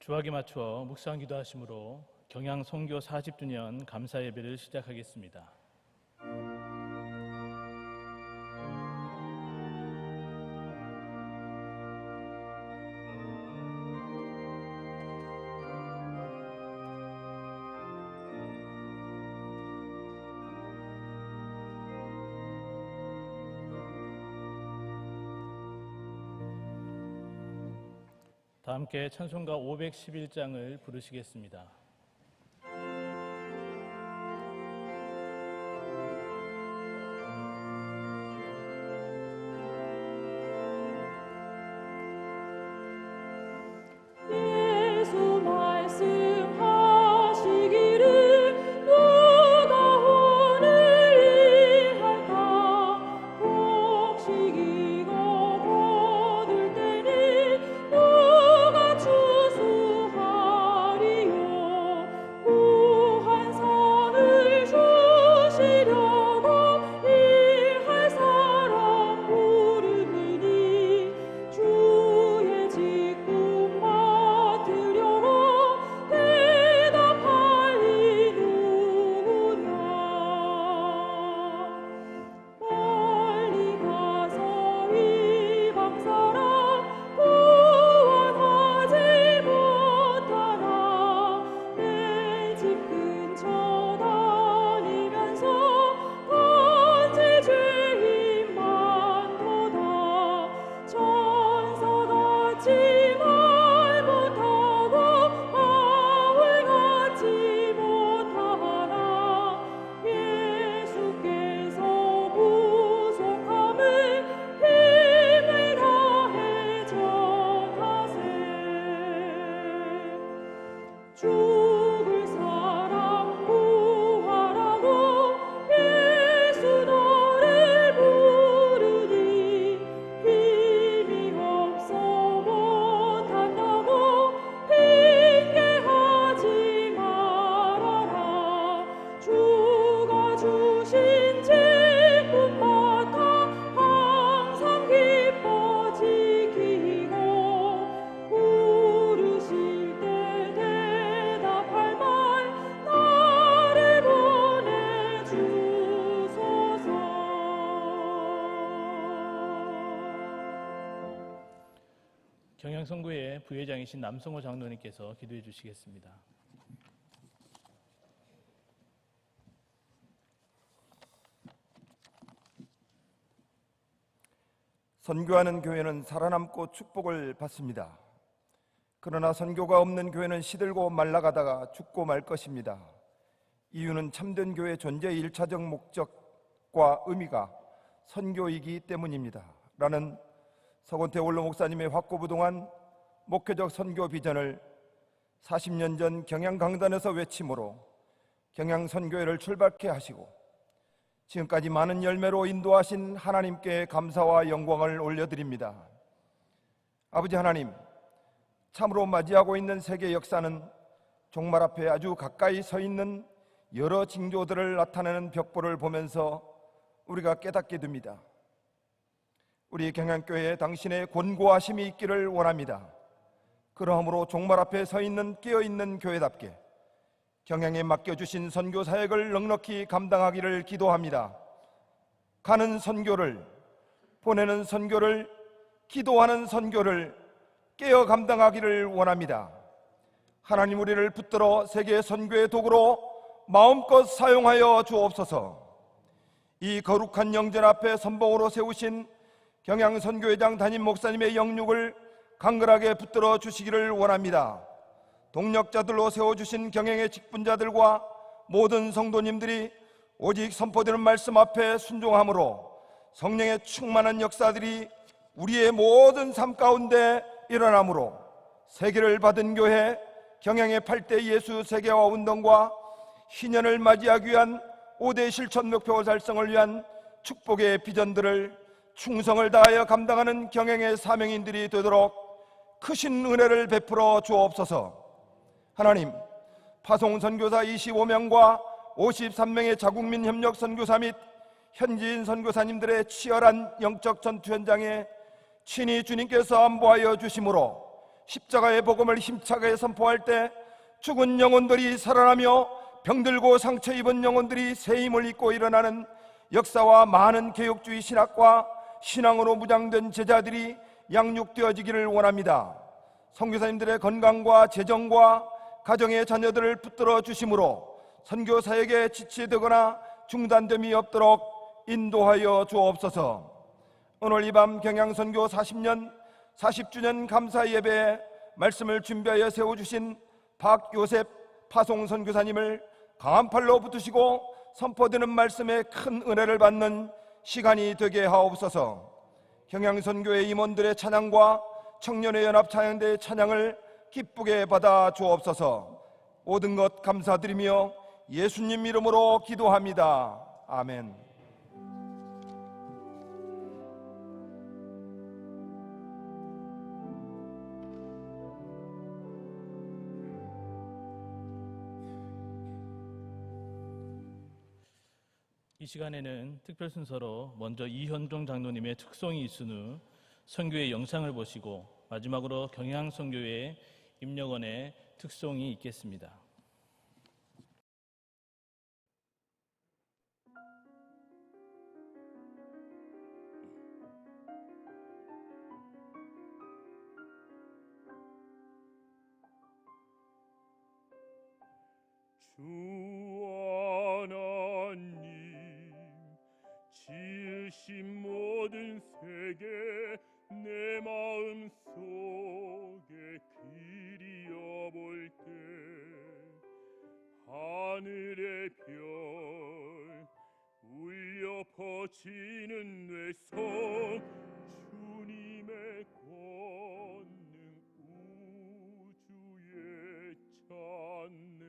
주학에 맞추어 묵상 기도하심으로 경양 선교 40주년 감사 예배를 시작하겠습니다. 다 함께 찬송가 511장을 부르시겠습니다. 경양선교회 부회장이신 남성호 장로님께서 기도해 주시겠습니다. 선교하는 교회는 살아남고 축복을 받습니다. 그러나 선교가 없는 교회는 시들고 말라가다가 죽고 말 것입니다. 이유는 참된 교회의 존재의 1차적 목적과 의미가 선교이기 때문입니다. 라는 서건태 원로 목사님의 확고부동한 목회적 선교 비전을 40년 전 경양 강단에서 외침으로 경양 선교회를 출발케 하시고 지금까지 많은 열매로 인도하신 하나님께 감사와 영광을 올려드립니다. 아버지 하나님, 참으로 맞이하고 있는 세계 역사는 종말 앞에 아주 가까이 서 있는 여러 징조들을 나타내는 벽보를 보면서 우리가 깨닫게 됩니다. 우리 경양교회에 당신의 권고하심이 있기를 원합니다. 그러므로 종말 앞에 서 있는 깨어있는 교회답게 경양에 맡겨주신 선교 사역을 넉넉히 감당하기를 기도합니다. 가는 선교를, 보내는 선교를, 기도하는 선교를 깨어 감당하기를 원합니다. 하나님, 우리를 붙들어 세계 선교의 도구로 마음껏 사용하여 주옵소서. 이 거룩한 영전 앞에 선봉으로 세우신 경양선교회장 담임 목사님의 영육을 강건하게 붙들어 주시기를 원합니다. 동력자들로 세워주신 경영의 직분자들과 모든 성도님들이 오직 선포되는 말씀 앞에 순종함으로 성령의 충만한 역사들이 우리의 모든 삶 가운데 일어나므로 세계를 받은 교회, 경영의 8대 예수 세계화 운동과 희년을 맞이하기 위한 5대 실천 목표 달성을 위한 축복의 비전들을 충성을 다하여 감당하는 경영의 사명인들이 되도록 크신 은혜를 베풀어 주옵소서. 하나님, 파송 선교사 25명과 53명의 자국민 협력 선교사 및 현지인 선교사님들의 치열한 영적 전투 현장에 친히 주님께서 안보하여 주심으로 십자가의 복음을 힘차게 선포할 때 죽은 영혼들이 살아나며 병들고 상처 입은 영혼들이 새 힘을 입고 일어나는 역사와 많은 개혁주의 신학과 신앙으로 무장된 제자들이 양육되어지기를 원합니다. 선교사님들의 건강과 재정과 가정의 자녀들을 붙들어 주심으로 선교 사역에 지체되거나 중단됨이 없도록 인도하여 주옵소서. 오늘 이 밤 경양선교 40주년 감사 예배에 말씀을 준비하여 세워주신 박요셉 파송 선교사님을 강한 팔로 붙으시고 선포되는 말씀에 큰 은혜를 받는 시간이 되게 하옵소서. 경양선교의 임원들의 찬양과 청년의 연합 찬양대의 찬양을 기쁘게 받아 주옵소서. 모든 것 감사드리며 예수님 이름으로 기도합니다. 아멘. 이 시간에는 특별 순서로 먼저 이현종 장로님의 특송이 있은 후 선교의 영상을 보시고 마지막으로 경양선교회 임력원의 특송이 있겠습니다. 주 하나님 지으신 모든 세계 내 마음 속에 그리어 볼 때 하늘의 별 울려 퍼지는 뇌성 주님의 권능 우주에 찾네.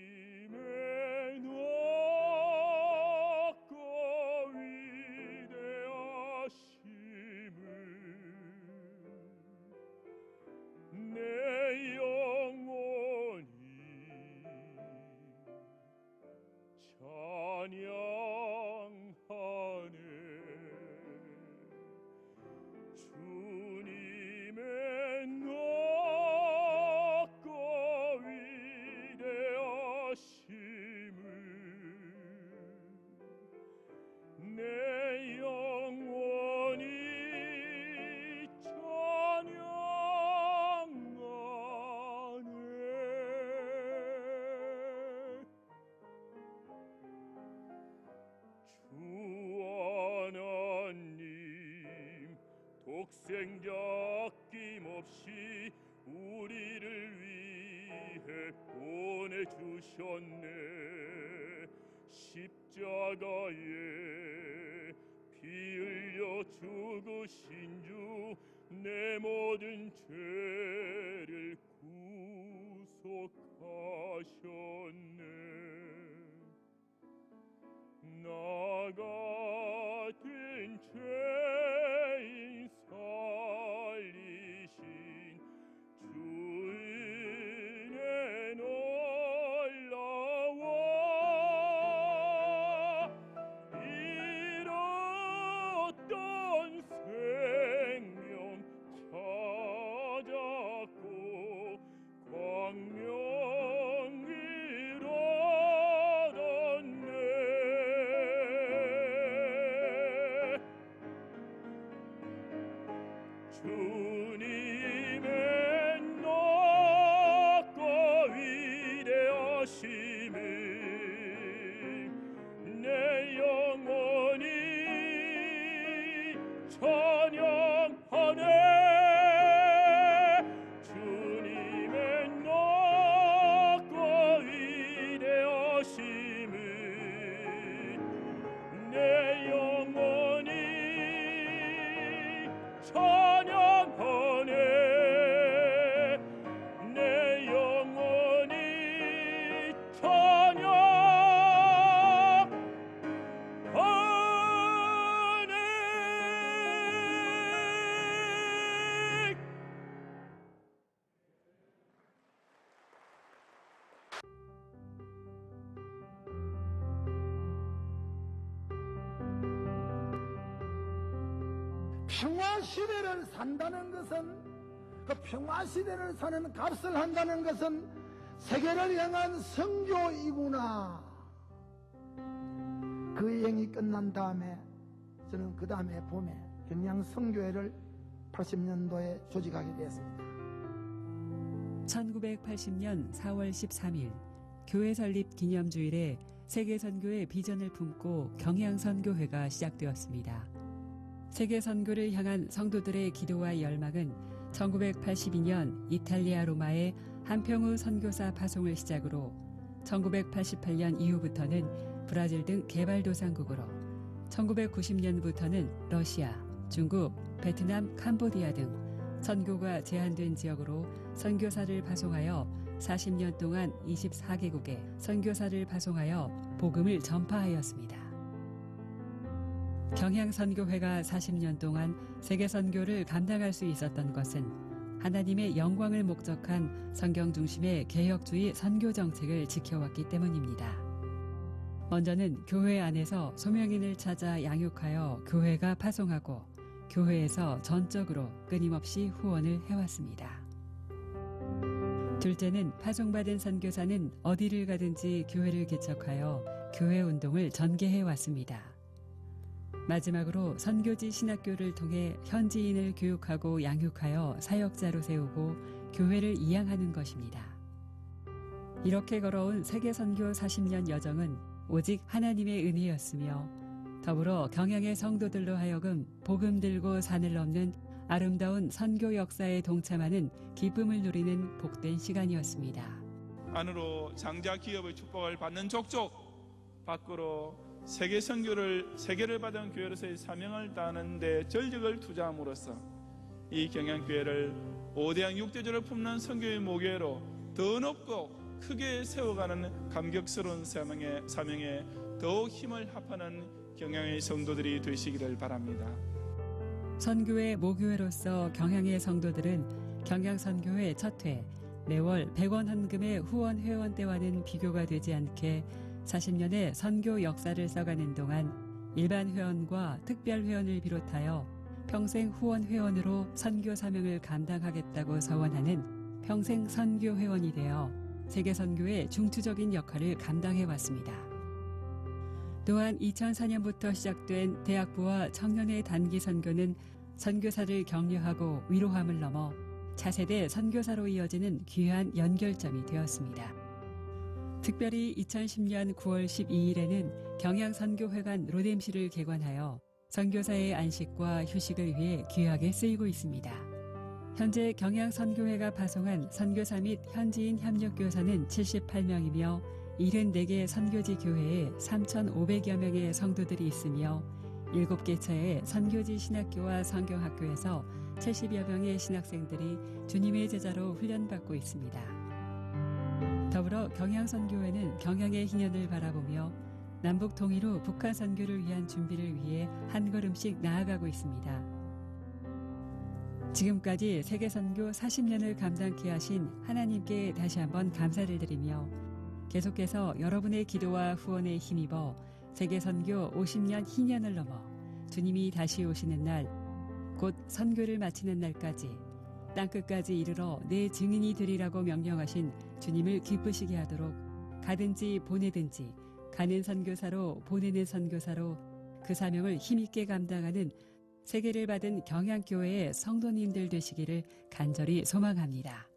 주님의 높고 위대하심을 내 영혼이 찬양하네. 주님의 높고 위대하심을 내 영혼이 찬양하네. 주 하나님 독생자 아낌없이 우리를 위해 보내주셨네. 십자가에 피 흘려 죽으신 주 내 모든 죄를 구속하셨네. 나 같은 죄인 살리신 주 은혜 놀라워. 잃었던 생명 찾았고 광명을 얻었네. 주님의 높고 위대하심을 내 영혼이 찬양하네. 주님의 높고 위대하심을 내 영혼이 찬양하네. 내 영혼이 찬양하네. 평화 시대를 산다는 것은, 그 평화 시대를 사는 값을 한다는 것은 세계를 향한 선교이구나. 그 여행이 끝난 다음에 저는 그 다음에 봄에 경양 선교회를 80년도에 조직하게 되었습니다. 1980년 4월 13일 교회 설립 기념주일에 세계선교의 비전을 품고 경양선교회가 시작되었습니다. 세계선교를 향한 성도들의 기도와 열망은 1982년 이탈리아 로마의 한평우 선교사 파송을 시작으로 1988년 이후부터는 브라질 등 개발도상국으로, 1990년부터는 러시아, 중국, 베트남, 캄보디아 등 선교가 제한된 지역으로 선교사를 파송하여 40년 동안 24개국에 선교사를 파송하여 복음을 전파하였습니다. 경양선교회가 40년 동안 세계선교를 감당할 수 있었던 것은 하나님의 영광을 목적한 성경 중심의 개혁주의 선교 정책을 지켜왔기 때문입니다. 먼저는 교회 안에서 소명인을 찾아 양육하여 교회가 파송하고 교회에서 전적으로 끊임없이 후원을 해왔습니다. 둘째는 파송받은 선교사는 어디를 가든지 교회를 개척하여 교회 운동을 전개해왔습니다. 마지막으로 선교지 신학교를 통해 현지인을 교육하고 양육하여 사역자로 세우고 교회를 이양하는 것입니다. 이렇게 걸어온 세계선교 40년 여정은 오직 하나님의 은혜였으며 더불어 경양의 성도들로 하여금 복음 들고 산을 넘는 아름다운 선교 역사에 동참하는 기쁨을 누리는 복된 시간이었습니다. 안으로 장자 기업의 축복을 받는 족족, 밖으로 세계 선교를 세계를 받은 교회로서의 사명을 다하는 데 전력을 투자함으로써 이 경양교회를 5대양 6대조를 품는 선교의 모교회로 더 높고 크게 세워가는 감격스러운 사명에 더욱 힘을 합하는 경양의 성도들이 되시기를 바랍니다. 선교회 모교회로서 경양의 성도들은 경양선교회 첫 회 매월 100원 헌금의 후원 회원 때와는 비교가 되지 않게 40년의 선교 역사를 써가는 동안 일반 회원과 특별 회원을 비롯하여 평생 후원 회원으로 선교 사명을 감당하겠다고 서원하는 평생 선교 회원이 되어 세계 선교의 중추적인 역할을 감당해 왔습니다. 또한 2004년부터 시작된 대학부와 청년의 단기 선교는 선교사를 격려하고 위로함을 넘어 차세대 선교사로 이어지는 귀한 연결점이 되었습니다. 특별히 2010년 9월 12일에는 경양선교회관 로뎀실을 개관하여 선교사의 안식과 휴식을 위해 귀하게 쓰이고 있습니다. 현재 경양선교회가 파송한 선교사 및 현지인 협력교사는 78명이며 74개 선교지 교회에 3,500여 명의 성도들이 있으며 7개 차의 선교지 신학교와 성경학교에서 70여 명의 신학생들이 주님의 제자로 훈련받고 있습니다. 더불어 경양선교회는 경양의 희년을 바라보며 남북 통일 후 북한 선교를 위한 준비를 위해 한 걸음씩 나아가고 있습니다. 지금까지 세계선교 40년을 감당케 하신 하나님께 다시 한번 감사를 드리며 계속해서 여러분의 기도와 후원에 힘입어 세계선교 50년 희년을 넘어 주님이 다시 오시는 날, 곧 선교를 마치는 날까지 땅끝까지 이르러 내 증인이 되리라고 명령하신 주님을 기쁘시게 하도록 가든지 보내든지 가는 선교사로 보내는 선교사로 그 사명을 힘있게 감당하는 세계를 받은 경양교회의 성도님들 되시기를 간절히 소망합니다.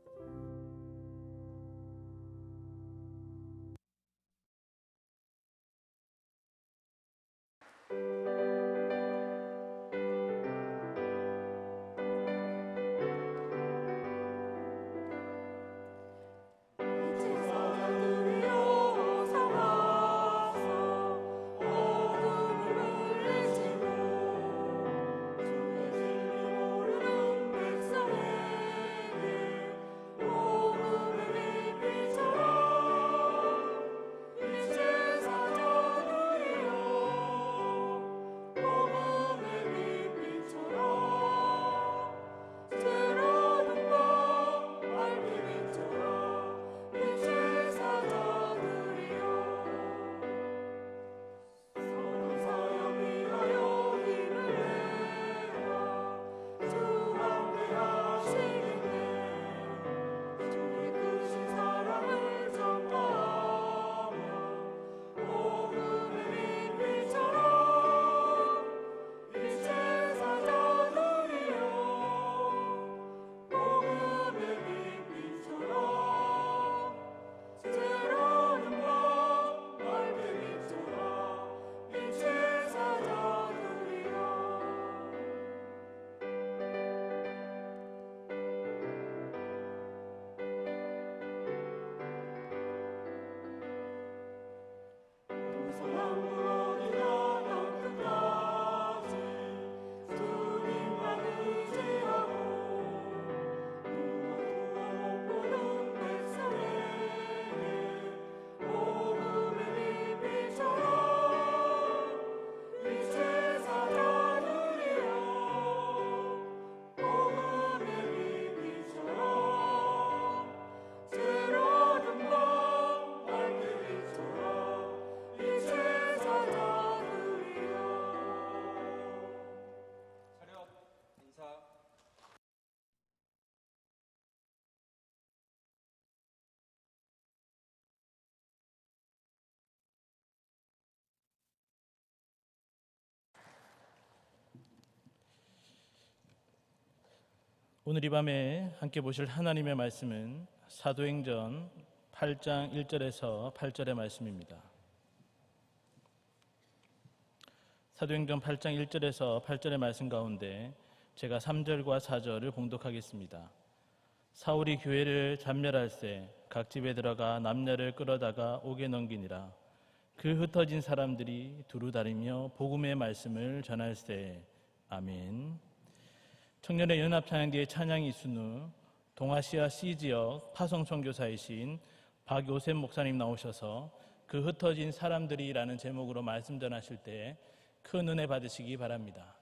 오늘 이 밤에 함께 보실 하나님의 말씀은 사도행전 8장 1절에서 8절의 말씀입니다. 사도행전 8장 1절에서 8절의 말씀 가운데 제가 3절과 4절을 봉독하겠습니다. 사울이 교회를 잔멸할세 각 집에 들어가 남녀를 끌어다가 옥에 넘기니라. 그 흩어진 사람들이 두루 다니며 복음의 말씀을 전할세. 아멘. 청년의 연합찬양대의 찬양이 있은 후 동아시아 C지역 파송선교사이신 박요셉 목사님 나오셔서 그 흩어진 사람들이라는 제목으로 말씀 전하실 때 큰 은혜 받으시기 바랍니다.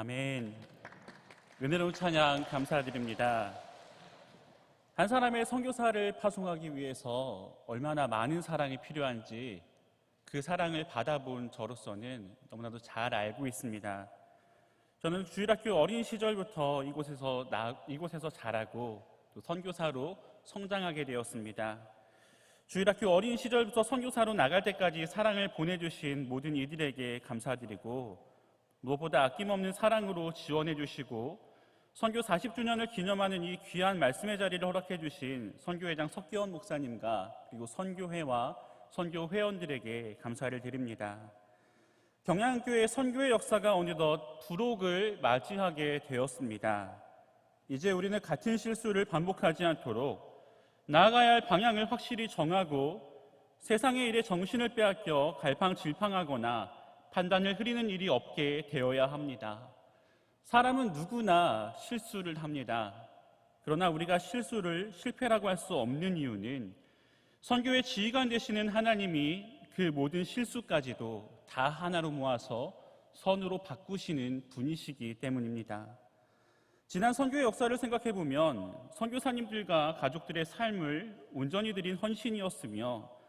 아멘. 은혜로운 찬양 감사드립니다. 한 사람의 선교사를 파송하기 위해서 얼마나 많은 사랑이 필요한지 그 사랑을 받아본 저로서는 너무나도 잘 알고 있습니다. 저는 주일학교 어린 시절부터 이곳에서 자라고 또 선교사로 성장하게 되었습니다. 주일학교 어린 시절부터 선교사로 나갈 때까지 사랑을 보내주신 모든 이들에게 감사드리고 무엇보다 아낌없는 사랑으로 지원해 주시고 선교 40주년을 기념하는 이 귀한 말씀의 자리를 허락해 주신 선교회장 석기원 목사님과 그리고 선교회와 선교 회원들에게 감사를 드립니다. 경양교회 선교의 역사가 어느덧 부록을 맞이하게 되었습니다. 이제 우리는 같은 실수를 반복하지 않도록 나아가야 할 방향을 확실히 정하고 세상의 일에 정신을 빼앗겨 갈팡질팡하거나 판단을 흐리는 일이 없게 되어야 합니다. 사람은 누구나 실수를 합니다. 그러나 우리가 실수를 실패라고 할 수 없는 이유는 선교의 지휘관 되시는 하나님이 그 모든 실수까지도 다 하나로 모아서 선으로 바꾸시는 분이시기 때문입니다. 지난 선교의 역사를 생각해 보면 선교사님들과 가족들의 삶을 온전히 드린 헌신이었으며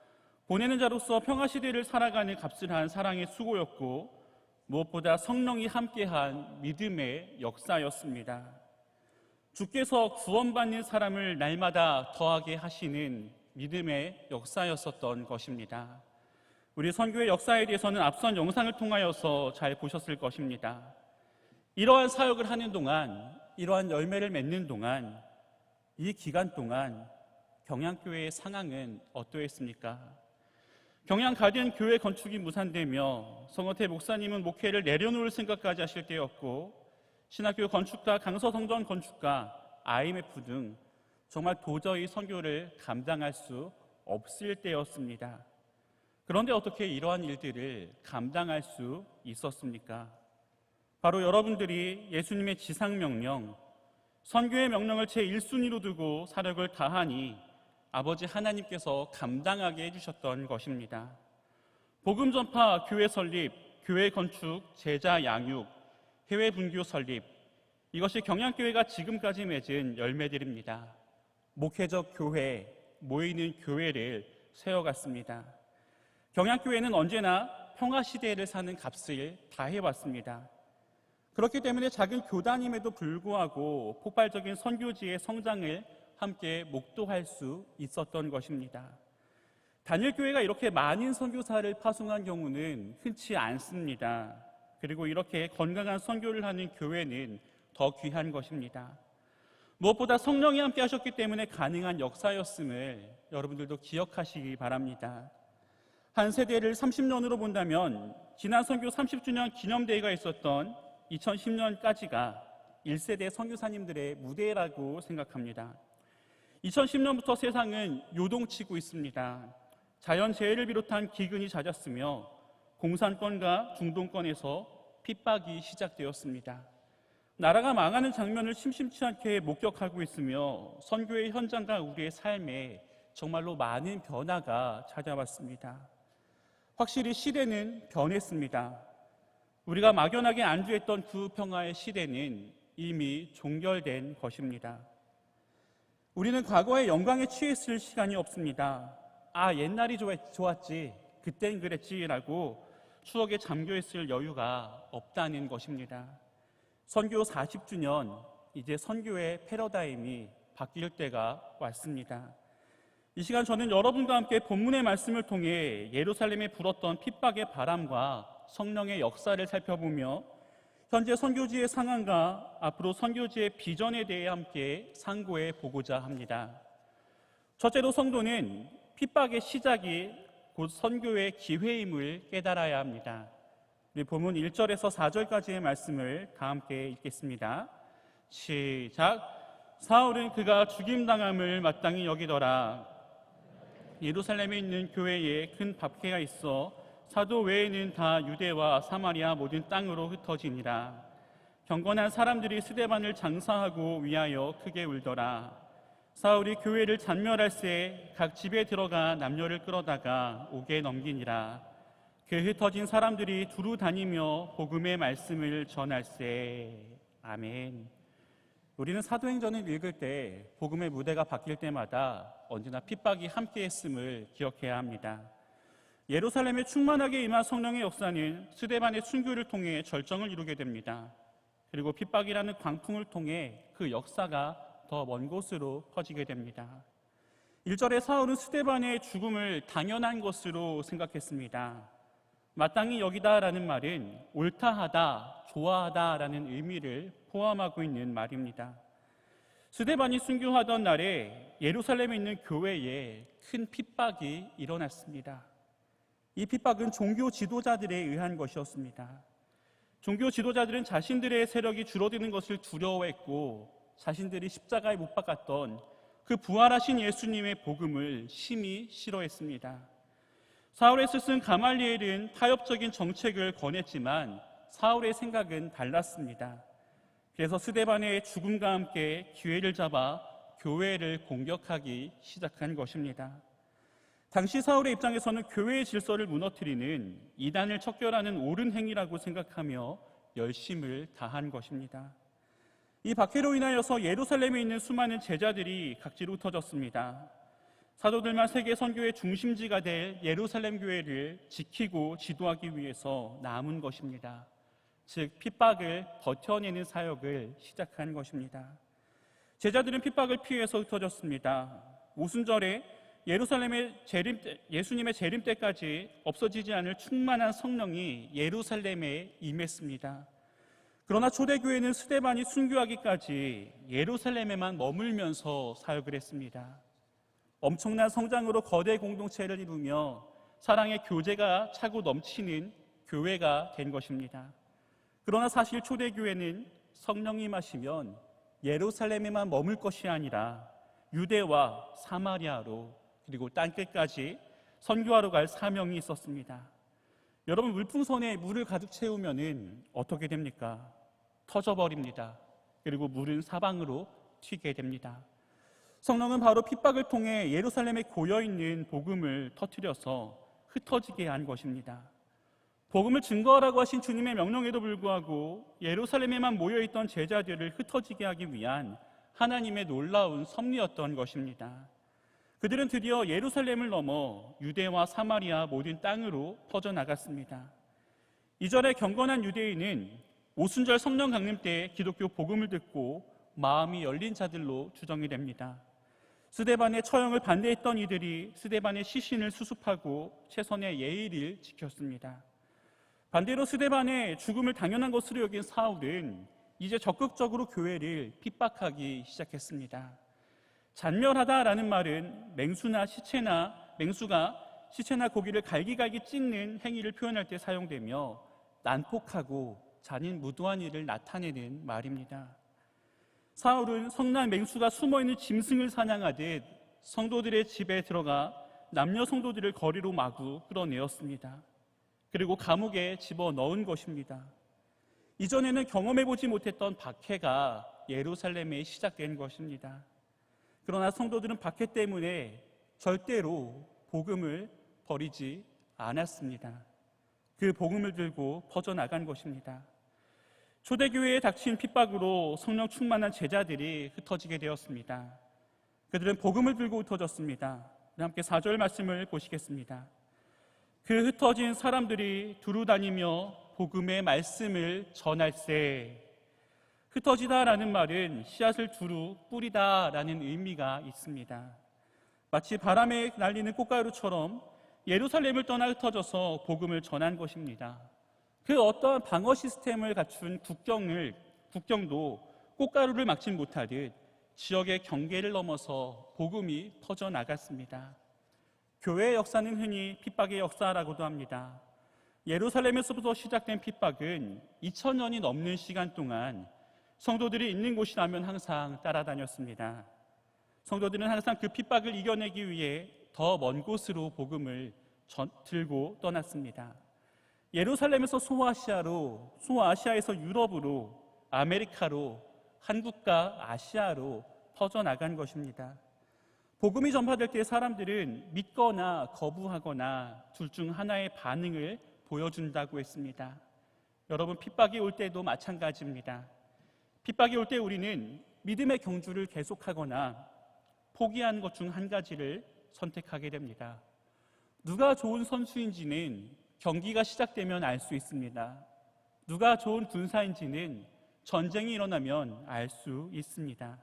보내는 자로서 평화시대를 살아가는 값을한 사랑의 수고였고 무엇보다 성령이 함께한 믿음의 역사였습니다. 주께서 구원받는 사람을 날마다 더하게 하시는 믿음의 역사였었던 것입니다. 우리 선교의 역사에 대해서는 앞선 영상을 통하여서 잘 보셨을 것입니다. 이러한 사역을 하는 동안, 이러한 열매를 맺는 동안, 이 기간 동안 경양교회의 상황은 어떠했습니까? 경양 가든 교회 건축이 무산되며 성호태 목사님은 목회를 내려놓을 생각까지 하실 때였고 신학교 건축가, 강서성전 건축가, IMF 등 정말 도저히 선교를 감당할 수 없을 때였습니다. 그런데 어떻게 이러한 일들을 감당할 수 있었습니까? 바로 여러분들이 예수님의 지상명령, 선교의 명령을 제1순위로 두고 사력을 다하니 아버지 하나님께서 감당하게 해주셨던 것입니다. 복음 전파, 교회 설립, 교회 건축, 제자 양육, 해외 분교 설립, 이것이 경양교회가 지금까지 맺은 열매들입니다. 목회적 교회, 모이는 교회를 세워갔습니다. 경양교회는 언제나 평화시대를 사는 값을 다해왔습니다. 그렇기 때문에 작은 교단임에도 불구하고 폭발적인 선교지의 성장을 함께 목도할 수 있었던 것입니다. 단일교회가 이렇게 많은 선교사를 파송한 경우는 흔치 않습니다. 그리고 이렇게 건강한 선교를 하는 교회는 더 귀한 것입니다. 무엇보다 성령이 함께 하셨기 때문에 가능한 역사였음을 여러분들도 기억하시기 바랍니다. 한 세대를 30년으로 본다면 지난 선교 30주년 기념대회가 있었던 2010년까지가 1세대 선교사님들의 무대라고 생각합니다. 2010년부터 세상은 요동치고 있습니다. 자연재해를 비롯한 기근이 잦았으며 공산권과 중동권에서 핍박이 시작되었습니다. 나라가 망하는 장면을 심심치 않게 목격하고 있으며 선교의 현장과 우리의 삶에 정말로 많은 변화가 찾아왔습니다. 확실히 시대는 변했습니다. 우리가 막연하게 안주했던 그 평화의 시대는 이미 종결된 것입니다. 우리는 과거의 영광에 취했을 시간이 없습니다. 아, 옛날이 좋았지, 그땐 그랬지라고 추억에 잠겨있을 여유가 없다는 것입니다. 선교 40주년, 이제 선교의 패러다임이 바뀔 때가 왔습니다. 이 시간 저는 여러분과 함께 본문의 말씀을 통해 예루살렘에 불었던 핍박의 바람과 성령의 역사를 살펴보며 현재 선교지의 상황과 앞으로 선교지의 비전에 대해 함께 상고해 보고자 합니다. 첫째로 성도는 핍박의 시작이 곧 선교의 기회임을 깨달아야 합니다. 우리 본문 1절에서 4절까지의 말씀을 다 함께 읽겠습니다. 시작. 사울은 그가 죽임당함을 마땅히 여기더라. 예루살렘에 있는 교회에 큰 박해가 있어 사도 외에는 다 유대와 사마리아 모든 땅으로 흩어지니라. 경건한 사람들이 스데반을 장사하고 위하여 크게 울더라. 사울이 교회를 잔멸할새 각 집에 들어가 남녀를 끌어다가 옥에 넘기니라. 그 흩어진 사람들이 두루 다니며 복음의 말씀을 전할새. 아멘. 우리는 사도행전을 읽을 때 복음의 무대가 바뀔 때마다 언제나 핍박이 함께했음을 기억해야 합니다. 예루살렘에 충만하게 임한 성령의 역사는 스데반의 순교를 통해 절정을 이루게 됩니다. 그리고 핍박이라는 광풍을 통해 그 역사가 더 먼 곳으로 퍼지게 됩니다. 1절에 사울은 스데반의 죽음을 당연한 것으로 생각했습니다. 마땅히 여기다라는 말은 옳다하다, 좋아하다라는 의미를 포함하고 있는 말입니다. 스데반이 순교하던 날에 예루살렘에 있는 교회에 큰 핍박이 일어났습니다. 이 핍박은 종교 지도자들에 의한 것이었습니다. 종교 지도자들은 자신들의 세력이 줄어드는 것을 두려워했고 자신들이 십자가에 못 박았던 그 부활하신 예수님의 복음을 심히 싫어했습니다. 사울의 스승 가말리엘은 타협적인 정책을 권했지만 사울의 생각은 달랐습니다. 그래서 스데반의 죽음과 함께 기회를 잡아 교회를 공격하기 시작한 것입니다. 당시 사울의 입장에서는 교회의 질서를 무너뜨리는 이단을 척결하는 옳은 행위라고 생각하며 열심을 다한 것입니다. 이 박해로 인하여서 예루살렘에 있는 수많은 제자들이 각지로 흩어졌습니다. 사도들만 세계 선교의 중심지가 될 예루살렘 교회를 지키고 지도하기 위해서 남은 것입니다. 즉 핍박을 버텨내는 사역을 시작한 것입니다. 제자들은 핍박을 피해서 흩어졌습니다. 오순절에 예수님의 재림 때까지 없어지지 않을 충만한 성령이 예루살렘에 임했습니다. 그러나 초대교회는 스데반이 순교하기까지 예루살렘에만 머물면서 사역을 했습니다. 엄청난 성장으로 거대 공동체를 이루며 사랑의 교제가 차고 넘치는 교회가 된 것입니다. 그러나 사실 초대교회는 성령이 임하시면 예루살렘에만 머물 것이 아니라 유대와 사마리아로 그리고 땅끝까지 선교하러 갈 사명이 있었습니다. 여러분, 물풍선에 물을 가득 채우면 어떻게 됩니까? 터져버립니다. 그리고 물은 사방으로 튀게 됩니다. 성령은 바로 핍박을 통해 예루살렘에 고여있는 복음을 터뜨려서 흩어지게 한 것입니다. 복음을 증거하라고 하신 주님의 명령에도 불구하고 예루살렘에만 모여있던 제자들을 흩어지게 하기 위한 하나님의 놀라운 섭리였던 것입니다. 그들은 드디어 예루살렘을 넘어 유대와 사마리아 모든 땅으로 퍼져나갔습니다. 이전에 경건한 유대인은 오순절 성령 강림 때 기독교 복음을 듣고 마음이 열린 자들로 추정이 됩니다. 스데반의 처형을 반대했던 이들이 스데반의 시신을 수습하고 최선의 예의를 지켰습니다. 반대로 스데반의 죽음을 당연한 것으로 여긴 사울은 이제 적극적으로 교회를 핍박하기 시작했습니다. 잔멸하다라는 말은 맹수가 시체나 고기를 갈기갈기 찢는 행위를 표현할 때 사용되며 난폭하고 잔인무도한 일을 나타내는 말입니다. 사울은 성난 맹수가 숨어있는 짐승을 사냥하듯 성도들의 집에 들어가 남녀 성도들을 거리로 마구 끌어내었습니다. 그리고 감옥에 집어넣은 것입니다. 이전에는 경험해보지 못했던 박해가 예루살렘에 시작된 것입니다. 그러나 성도들은 박해 때문에 절대로 복음을 버리지 않았습니다. 그 복음을 들고 퍼져나간 것입니다. 초대교회에 닥친 핍박으로 성령 충만한 제자들이 흩어지게 되었습니다. 그들은 복음을 들고 흩어졌습니다. 함께 4절 말씀을 보시겠습니다. 그 흩어진 사람들이 두루 다니며 복음의 말씀을 전할세. 흩어지다라는 말은 씨앗을 두루 뿌리다라는 의미가 있습니다. 마치 바람에 날리는 꽃가루처럼 예루살렘을 떠나 흩어져서 복음을 전한 것입니다. 그 어떠한 방어 시스템을 갖춘 국경도 꽃가루를 막지 못하듯 지역의 경계를 넘어서 복음이 퍼져나갔습니다. 교회의 역사는 흔히 핍박의 역사라고도 합니다. 예루살렘에서부터 시작된 핍박은 2000년이 넘는 시간 동안 성도들이 있는 곳이라면 항상 따라다녔습니다. 성도들은 항상 그 핍박을 이겨내기 위해 더 먼 곳으로 복음을 들고 떠났습니다. 예루살렘에서 소아시아에서 유럽으로, 아메리카로, 한국과 아시아로 퍼져나간 것입니다. 복음이 전파될 때 사람들은 믿거나 거부하거나 둘 중 하나의 반응을 보여준다고 했습니다. 여러분, 핍박이 올 때도 마찬가지입니다. 핍박이 올 때 우리는 믿음의 경주를 계속하거나 포기하는 것 중 한 가지를 선택하게 됩니다. 누가 좋은 선수인지는 경기가 시작되면 알 수 있습니다. 누가 좋은 군사인지는 전쟁이 일어나면 알 수 있습니다.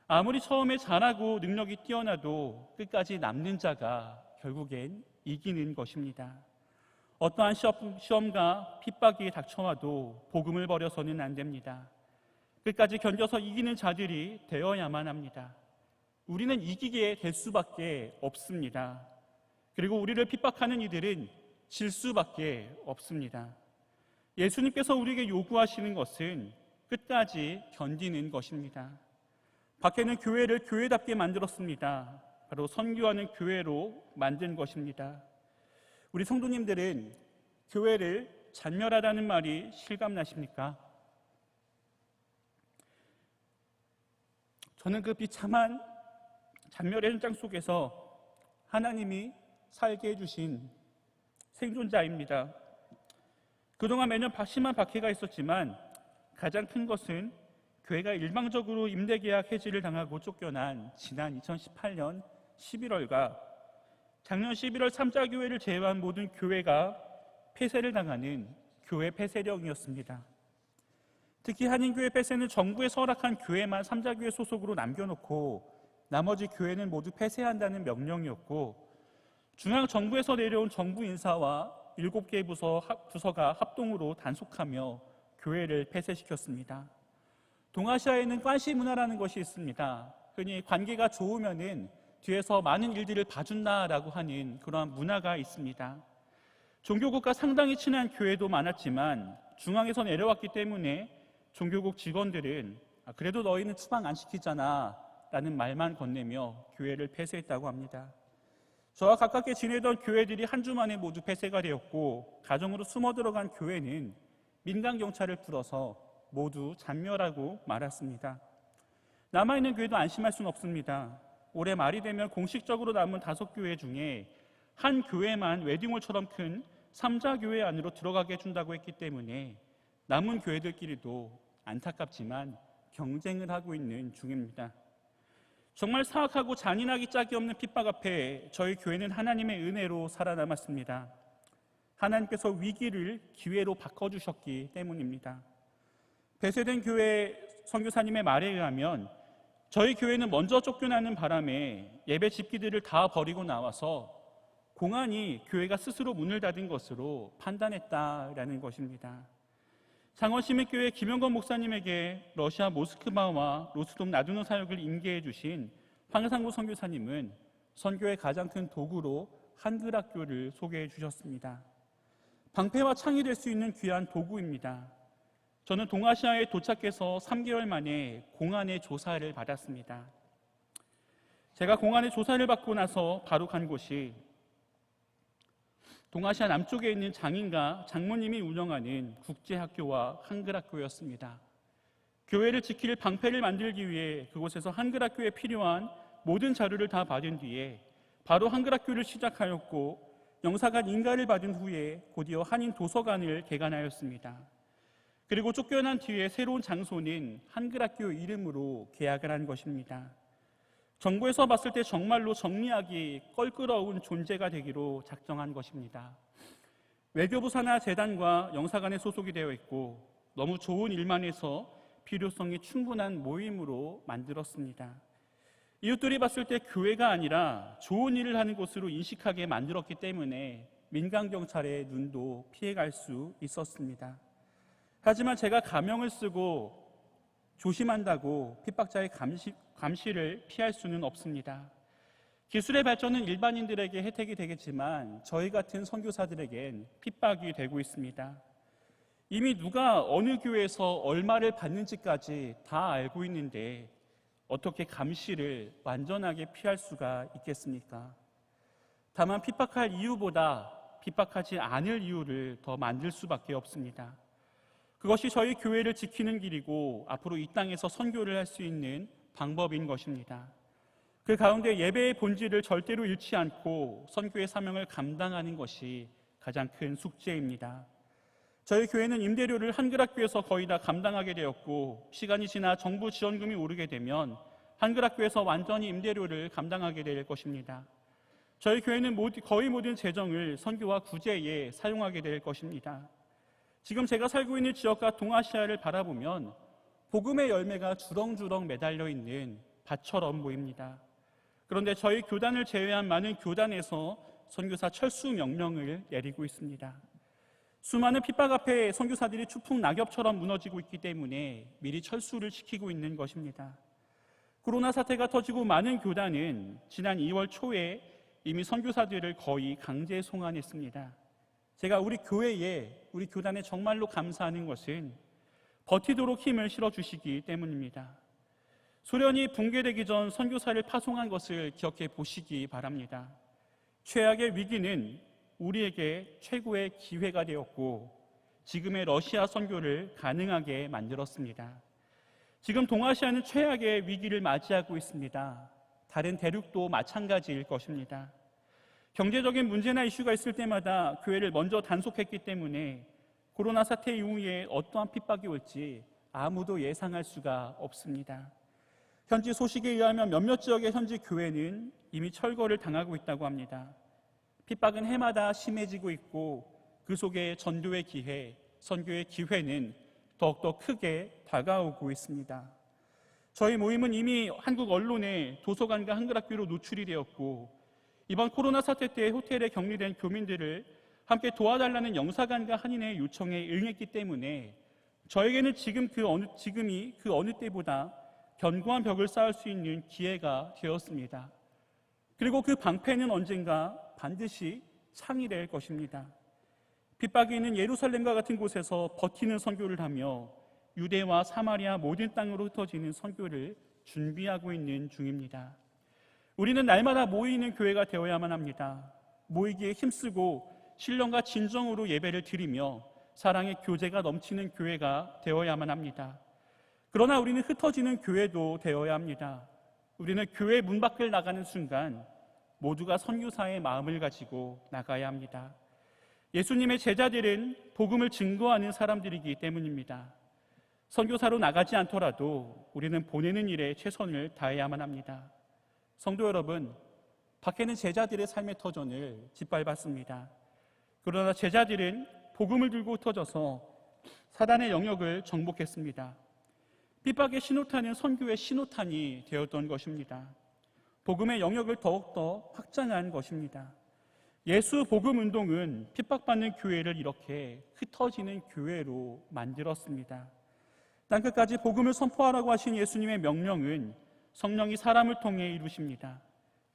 아무리 처음에 잘하고 능력이 뛰어나도 끝까지 남는 자가 결국엔 이기는 것입니다. 어떠한 시험과 핍박이 닥쳐와도 복음을 버려서는 안 됩니다. 끝까지 견뎌서 이기는 자들이 되어야만 합니다. 우리는 이기게 될 수밖에 없습니다. 그리고 우리를 핍박하는 이들은 질 수밖에 없습니다. 예수님께서 우리에게 요구하시는 것은 끝까지 견디는 것입니다. 박해는 교회를 교회답게 만들었습니다. 바로 선교하는 교회로 만든 것입니다. 우리 성도님들은 교회를 잔멸하다는 말이 실감나십니까? 저는 그 비참한 잔멸의 현장 속에서 하나님이 살게 해주신 생존자입니다. 그동안 매년 심한 박해가 있었지만 가장 큰 것은 교회가 일방적으로 임대계약 해지를 당하고 쫓겨난 지난 2018년 11월과 작년 11월 3자 교회를 제외한 모든 교회가 폐쇄를 당하는 교회 폐쇄령이었습니다. 특히 한인교회 폐쇄는 정부에서 허락한 교회만 3자 교회 소속으로 남겨놓고 나머지 교회는 모두 폐쇄한다는 명령이었고, 중앙정부에서 내려온 정부 인사와 7개의 부서가 합동으로 단속하며 교회를 폐쇄시켰습니다. 동아시아에는 관시 문화라는 것이 있습니다. 흔히 관계가 좋으면은 뒤에서 많은 일들을 봐준다라고 하는 그러한 문화가 있습니다. 종교국과 상당히 친한 교회도 많았지만 중앙에서 내려왔기 때문에 종교국 직원들은 그래도 너희는 추방 안 시키잖아 라는 말만 건네며 교회를 폐쇄했다고 합니다. 저와 가깝게 지내던 교회들이 한 주 만에 모두 폐쇄가 되었고, 가정으로 숨어 들어간 교회는 민간 경찰을 풀어서 모두 잔멸하고 말았습니다. 남아있는 교회도 안심할 수는 없습니다. 올해 말이 되면 공식적으로 남은 5교회 중에 한 교회만 웨딩홀처럼 큰 3자 교회 안으로 들어가게 해준다고 했기 때문에 남은 교회들끼리도 안타깝지만 경쟁을 하고 있는 중입니다. 정말 사악하고 잔인하기 짝이 없는 핍박 앞에 저희 교회는 하나님의 은혜로 살아남았습니다. 하나님께서 위기를 기회로 바꿔주셨기 때문입니다. 폐쇄된 교회 선교사님의 말에 의하면 저희 교회는 먼저 쫓겨나는 바람에 예배 집기들을 다 버리고 나와서 공안이 교회가 스스로 문을 닫은 것으로 판단했다라는 것입니다. 창원시민교회 김영건 목사님에게 러시아 모스크바와 로스톱 나두노 사역을 인계해 주신 황상구 선교사님은 선교의 가장 큰 도구로 한글학교를 소개해 주셨습니다. 방패와 창이 될 수 있는 귀한 도구입니다. 저는 동아시아에 도착해서 3개월 만에 공안의 조사를 받았습니다. 제가 공안의 조사를 받고 나서 바로 간 곳이 동아시아 남쪽에 있는 장인과 장모님이 운영하는 국제학교와 한글학교였습니다. 교회를 지킬 방패를 만들기 위해 그곳에서 한글학교에 필요한 모든 자료를 다 받은 뒤에 바로 한글학교를 시작하였고, 영사관 인가를 받은 후에 곧이어 한인 도서관을 개관하였습니다. 그리고 쫓겨난 뒤에 새로운 장소는 한글학교 이름으로 계약을 한 것입니다. 정부에서 봤을 때 정말로 정리하기 껄끄러운 존재가 되기로 작정한 것입니다. 외교부 산하 재단과 영사관에 소속이 되어 있고 너무 좋은 일만 해서 필요성이 충분한 모임으로 만들었습니다. 이웃들이 봤을 때 교회가 아니라 좋은 일을 하는 곳으로 인식하게 만들었기 때문에 민간경찰의 눈도 피해갈 수 있었습니다. 하지만 제가 가명을 쓰고 조심한다고 핍박자의 감시를 피할 수는 없습니다. 기술의 발전은 일반인들에게 혜택이 되겠지만 저희 같은 선교사들에겐 핍박이 되고 있습니다. 이미 누가 어느 교회에서 얼마를 받는지까지 다 알고 있는데 어떻게 감시를 완전하게 피할 수가 있겠습니까? 다만 핍박할 이유보다 핍박하지 않을 이유를 더 만들 수밖에 없습니다. 그것이 저희 교회를 지키는 길이고 앞으로 이 땅에서 선교를 할 수 있는 방법인 것입니다. 그 가운데 예배의 본질을 절대로 잃지 않고 선교의 사명을 감당하는 것이 가장 큰 숙제입니다. 저희 교회는 임대료를 한글학교에서 거의 다 감당하게 되었고, 시간이 지나 정부 지원금이 오르게 되면 한글학교에서 완전히 임대료를 감당하게 될 것입니다. 저희 교회는 거의 모든 재정을 선교와 구제에 사용하게 될 것입니다. 지금 제가 살고 있는 지역과 동아시아를 바라보면 복음의 열매가 주렁주렁 매달려 있는 밭처럼 보입니다. 그런데 저희 교단을 제외한 많은 교단에서 선교사 철수 명령을 내리고 있습니다. 수많은 핍박 앞에 선교사들이 추풍 낙엽처럼 무너지고 있기 때문에 미리 철수를 시키고 있는 것입니다. 코로나 사태가 터지고 많은 교단은 지난 2월 초에 이미 선교사들을 거의 강제 송환했습니다. 제가 우리 교회에, 우리 교단에 정말로 감사하는 것은 버티도록 힘을 실어주시기 때문입니다. 소련이 붕괴되기 전 선교사를 파송한 것을 기억해 보시기 바랍니다. 최악의 위기는 우리에게 최고의 기회가 되었고 지금의 러시아 선교를 가능하게 만들었습니다. 지금 동아시아는 최악의 위기를 맞이하고 있습니다. 다른 대륙도 마찬가지일 것입니다. 경제적인 문제나 이슈가 있을 때마다 교회를 먼저 단속했기 때문에 코로나 사태 이후에 어떠한 핍박이 올지 아무도 예상할 수가 없습니다. 현지 소식에 의하면 몇몇 지역의 현지 교회는 이미 철거를 당하고 있다고 합니다. 핍박은 해마다 심해지고 있고 그 속에 전도의 기회, 선교의 기회는 더욱더 크게 다가오고 있습니다. 저희 모임은 이미 한국 언론에 도서관과 한글학교로 노출이 되었고 이번 코로나 사태 때 호텔에 격리된 교민들을 함께 도와달라는 영사관과 한인의 요청에 응했기 때문에 저에게는 지금이 그 어느 때보다 견고한 벽을 쌓을 수 있는 기회가 되었습니다. 그리고 그 방패는 언젠가 반드시 창이될 것입니다. 핍박이 있는 예루살렘과 같은 곳에서 버티는 선교를 하며 유대와 사마리아 모든 땅으로 흩어지는 선교를 준비하고 있는 중입니다. 우리는 날마다 모이는 교회가 되어야만 합니다. 모이기에 힘쓰고 신령과 진정으로 예배를 드리며 사랑의 교제가 넘치는 교회가 되어야만 합니다. 그러나 우리는 흩어지는 교회도 되어야 합니다. 우리는 교회 문 밖을 나가는 순간 모두가 선교사의 마음을 가지고 나가야 합니다. 예수님의 제자들은 복음을 증거하는 사람들이기 때문입니다. 선교사로 나가지 않더라도 우리는 보내는 일에 최선을 다해야만 합니다. 성도 여러분, 밖에는 제자들의 삶의 터전을 짓밟았습니다. 그러나 제자들은 복음을 들고 흩어져서 사단의 영역을 정복했습니다. 핍박의 신호탄은 선교의 신호탄이 되었던 것입니다. 복음의 영역을 더욱더 확장한 것입니다. 예수 복음 운동은 핍박받는 교회를 이렇게 흩어지는 교회로 만들었습니다. 땅끝까지 복음을 선포하라고 하신 예수님의 명령은 성령이 사람을 통해 이루십니다.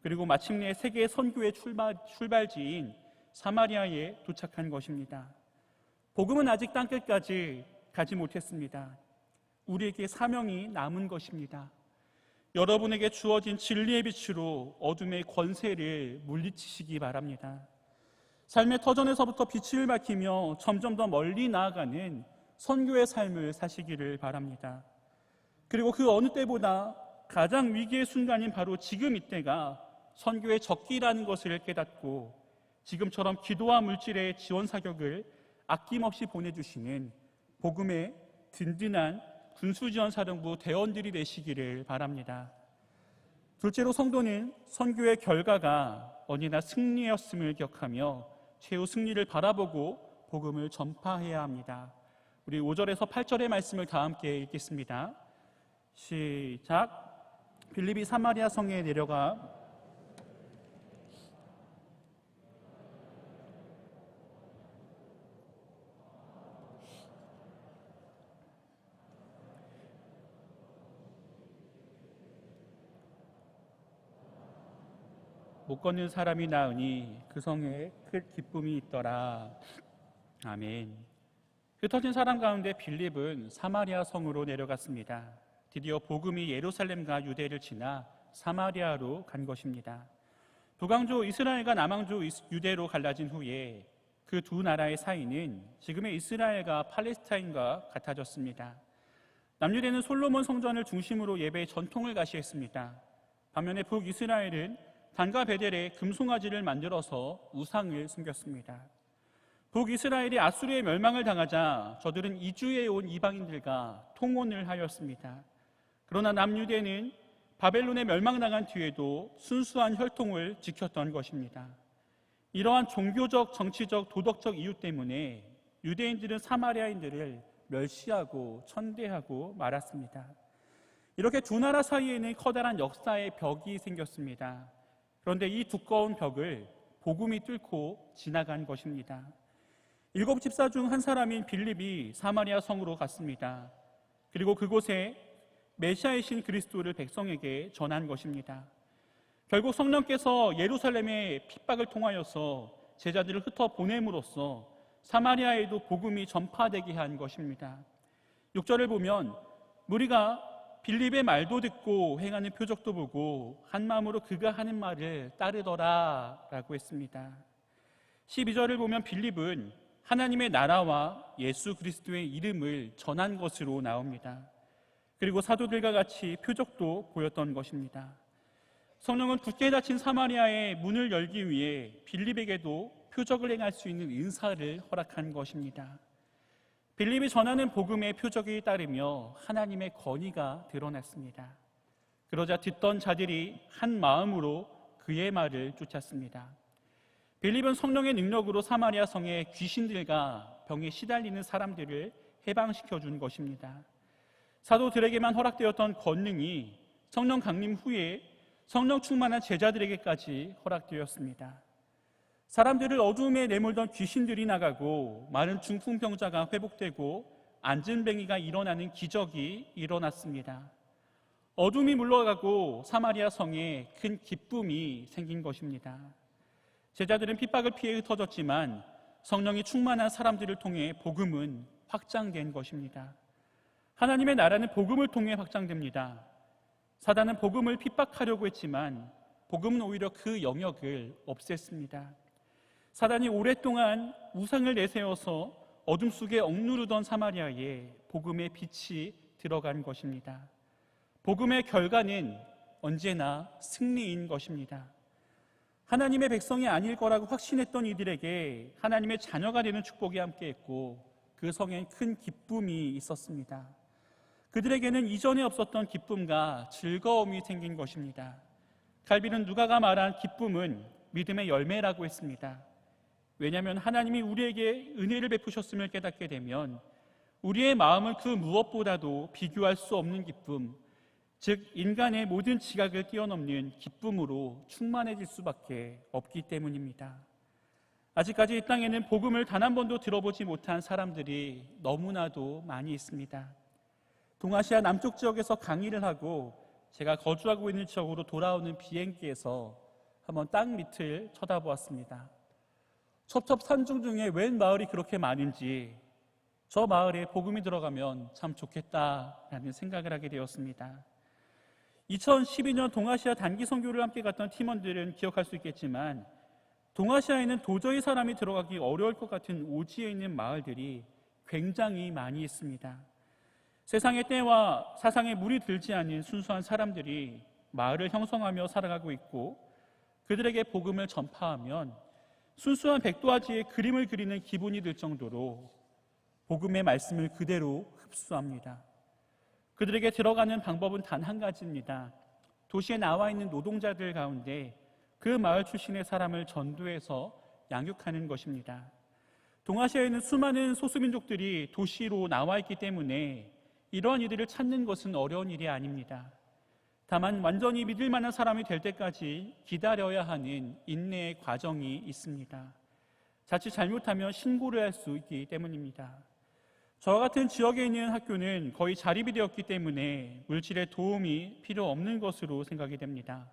그리고 마침내 세계 선교의 출발지인 사마리아에 도착한 것입니다. 복음은 아직 땅끝까지 가지 못했습니다. 우리에게 사명이 남은 것입니다. 여러분에게 주어진 진리의 빛으로 어둠의 권세를 물리치시기 바랍니다. 삶의 터전에서부터 빛을 밝히며 점점 더 멀리 나아가는 선교의 삶을 사시기를 바랍니다. 그리고 그 어느 때보다 가장 위기의 순간인 바로 지금 이때가 선교의 적기라는 것을 깨닫고 지금처럼 기도와 물질의 지원 사격을 아낌없이 보내주시는 복음의 든든한 군수지원사령부 대원들이 되시기를 바랍니다. 둘째로 성도는 선교의 결과가 언제나 승리였음을 기억하며 최후 승리를 바라보고 복음을 전파해야 합니다. 우리 5절에서 8절의 말씀을 다 함께 읽겠습니다. 시작. 빌립이 사마리아 성에 내려가 못 걷는 사람이 나으니 그 성에 큰 기쁨이 있더라. 아멘. 흩어진 사람 가운데 빌립은 사마리아 성으로 내려갔습니다. 드디어 복음이 예루살렘과 유대를 지나 사마리아로 간 것입니다. 북왕조 이스라엘과 남왕조 유대로 갈라진 후에 그 두 나라의 사이는 지금의 이스라엘과 팔레스타인과 같아졌습니다. 남유대는 솔로몬 성전을 중심으로 예배의 전통을 가시했습니다. 반면에 북이스라엘은 단과 베델에 금송아지를 만들어서 우상을 숨겼습니다. 북이스라엘이 아수르의 멸망을 당하자 저들은 이주해 온 이방인들과 통혼을 하였습니다. 그러나 남유대는 바벨론에 멸망당한 뒤에도 순수한 혈통을 지켰던 것입니다. 이러한 종교적, 정치적, 도덕적 이유 때문에 유대인들은 사마리아인들을 멸시하고 천대하고 말았습니다. 이렇게 두 나라 사이에는 커다란 역사의 벽이 생겼습니다. 그런데 이 두꺼운 벽을 복음이 뚫고 지나간 것입니다. 7 집사 중 한 사람인 빌립이 사마리아 성으로 갔습니다. 그리고 그곳에 메시아이신 그리스도를 백성에게 전한 것입니다. 결국 성령께서 예루살렘의 핍박을 통하여서 제자들을 흩어 보냄으로써 사마리아에도 복음이 전파되게 한 것입니다. 6절을 보면 무리가 빌립의 말도 듣고 행하는 표적도 보고 한 마음으로 그가 하는 말을 따르더라 라고 했습니다. 12절을 보면 빌립은 하나님의 나라와 예수 그리스도의 이름을 전한 것으로 나옵니다. 그리고 사도들과 같이 표적도 보였던 것입니다. 성령은 굳게 닫힌 사마리아의 문을 열기 위해 빌립에게도 표적을 행할 수 있는 은사를 허락한 것입니다. 빌립이 전하는 복음의 표적에 따르며 하나님의 권위가 드러났습니다. 그러자 듣던 자들이 한 마음으로 그의 말을 쫓았습니다. 빌립은 성령의 능력으로 사마리아 성의 귀신들과 병에 시달리는 사람들을 해방시켜 준 것입니다. 사도들에게만 허락되었던 권능이 성령 강림 후에 성령 충만한 제자들에게까지 허락되었습니다. 사람들을 어두움에 내몰던 귀신들이 나가고 많은 중풍병자가 회복되고 안진뱅이가 일어나는 기적이 일어났습니다. 어둠이 물러가고 사마리아 성에 큰 기쁨이 생긴 것입니다. 제자들은 핍박을 피해 흩어졌지만 성령이 충만한 사람들을 통해 복음은 확장된 것입니다. 하나님의 나라는 복음을 통해 확장됩니다. 사단은 복음을 핍박하려고 했지만 복음은 오히려 그 영역을 없앴습니다. 사단이 오랫동안 우상을 내세워서 어둠 속에 억누르던 사마리아에 복음의 빛이 들어간 것입니다. 복음의 결과는 언제나 승리인 것입니다. 하나님의 백성이 아닐 거라고 확신했던 이들에게 하나님의 자녀가 되는 축복이 함께했고 그 성엔 큰 기쁨이 있었습니다. 그들에게는 이전에 없었던 기쁨과 즐거움이 생긴 것입니다. 칼빈은 누가가 말한 기쁨은 믿음의 열매라고 했습니다. 왜냐하면 하나님이 우리에게 은혜를 베푸셨음을 깨닫게 되면 우리의 마음은 그 무엇보다도 비교할 수 없는 기쁨, 즉 인간의 모든 지각을 뛰어넘는 기쁨으로 충만해질 수밖에 없기 때문입니다. 아직까지 이 땅에는 복음을 단 한 번도 들어보지 못한 사람들이 너무나도 많이 있습니다. 동아시아 남쪽 지역에서 강의를 하고 제가 거주하고 있는 지역으로 돌아오는 비행기에서 한번 땅 밑을 쳐다보았습니다. 첩첩산중 중에 웬 마을이 그렇게 많은지 저 마을에 복음이 들어가면 참 좋겠다라는 생각을 하게 되었습니다. 2012년 동아시아 단기 선교를 함께 갔던 팀원들은 기억할 수 있겠지만 동아시아에는 도저히 사람이 들어가기 어려울 것 같은 오지에 있는 마을들이 굉장히 많이 있습니다. 세상의 때와 사상에 물이 들지 않는 순수한 사람들이 마을을 형성하며 살아가고 있고 그들에게 복음을 전파하면 순수한 백도화지에 그림을 그리는 기분이 들 정도로 복음의 말씀을 그대로 흡수합니다. 그들에게 들어가는 방법은 단 한 가지입니다. 도시에 나와 있는 노동자들 가운데 그 마을 출신의 사람을 전도해서 양육하는 것입니다. 동아시아에 있는 수많은 소수민족들이 도시로 나와 있기 때문에 이러한 이들을 찾는 것은 어려운 일이 아닙니다. 다만 완전히 믿을 만한 사람이 될 때까지 기다려야 하는 인내의 과정이 있습니다. 자칫 잘못하면 신고를 할 수 있기 때문입니다. 저와 같은 지역에 있는 학교는 거의 자립이 되었기 때문에 물질의 도움이 필요 없는 것으로 생각이 됩니다.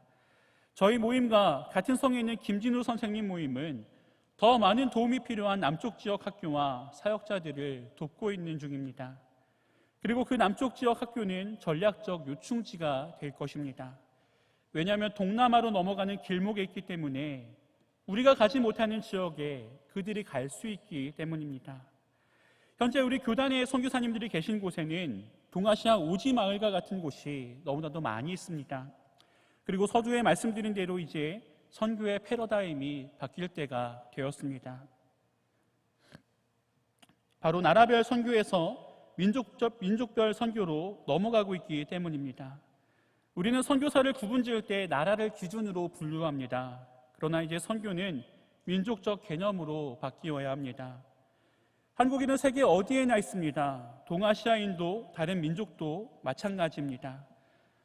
저희 모임과 같은 성에 있는 김진우 선생님 모임은 더 많은 도움이 필요한 남쪽 지역 학교와 사역자들을 돕고 있는 중입니다. 그리고 그 남쪽 지역 학교는 전략적 요충지가 될 것입니다. 왜냐하면 동남아로 넘어가는 길목에 있기 때문에 우리가 가지 못하는 지역에 그들이 갈 수 있기 때문입니다. 현재 우리 교단의 선교사님들이 계신 곳에는 동아시아 오지 마을과 같은 곳이 너무나도 많이 있습니다. 그리고 서두에 말씀드린 대로 이제 선교의 패러다임이 바뀔 때가 되었습니다. 바로 나라별 선교에서 민족별 선교로 넘어가고 있기 때문입니다. 우리는 선교사를 구분지을 때 나라를 기준으로 분류합니다. 그러나 이제 선교는 민족적 개념으로 바뀌어야 합니다. 한국인은 세계 어디에나 있습니다. 동아시아인도 다른 민족도 마찬가지입니다.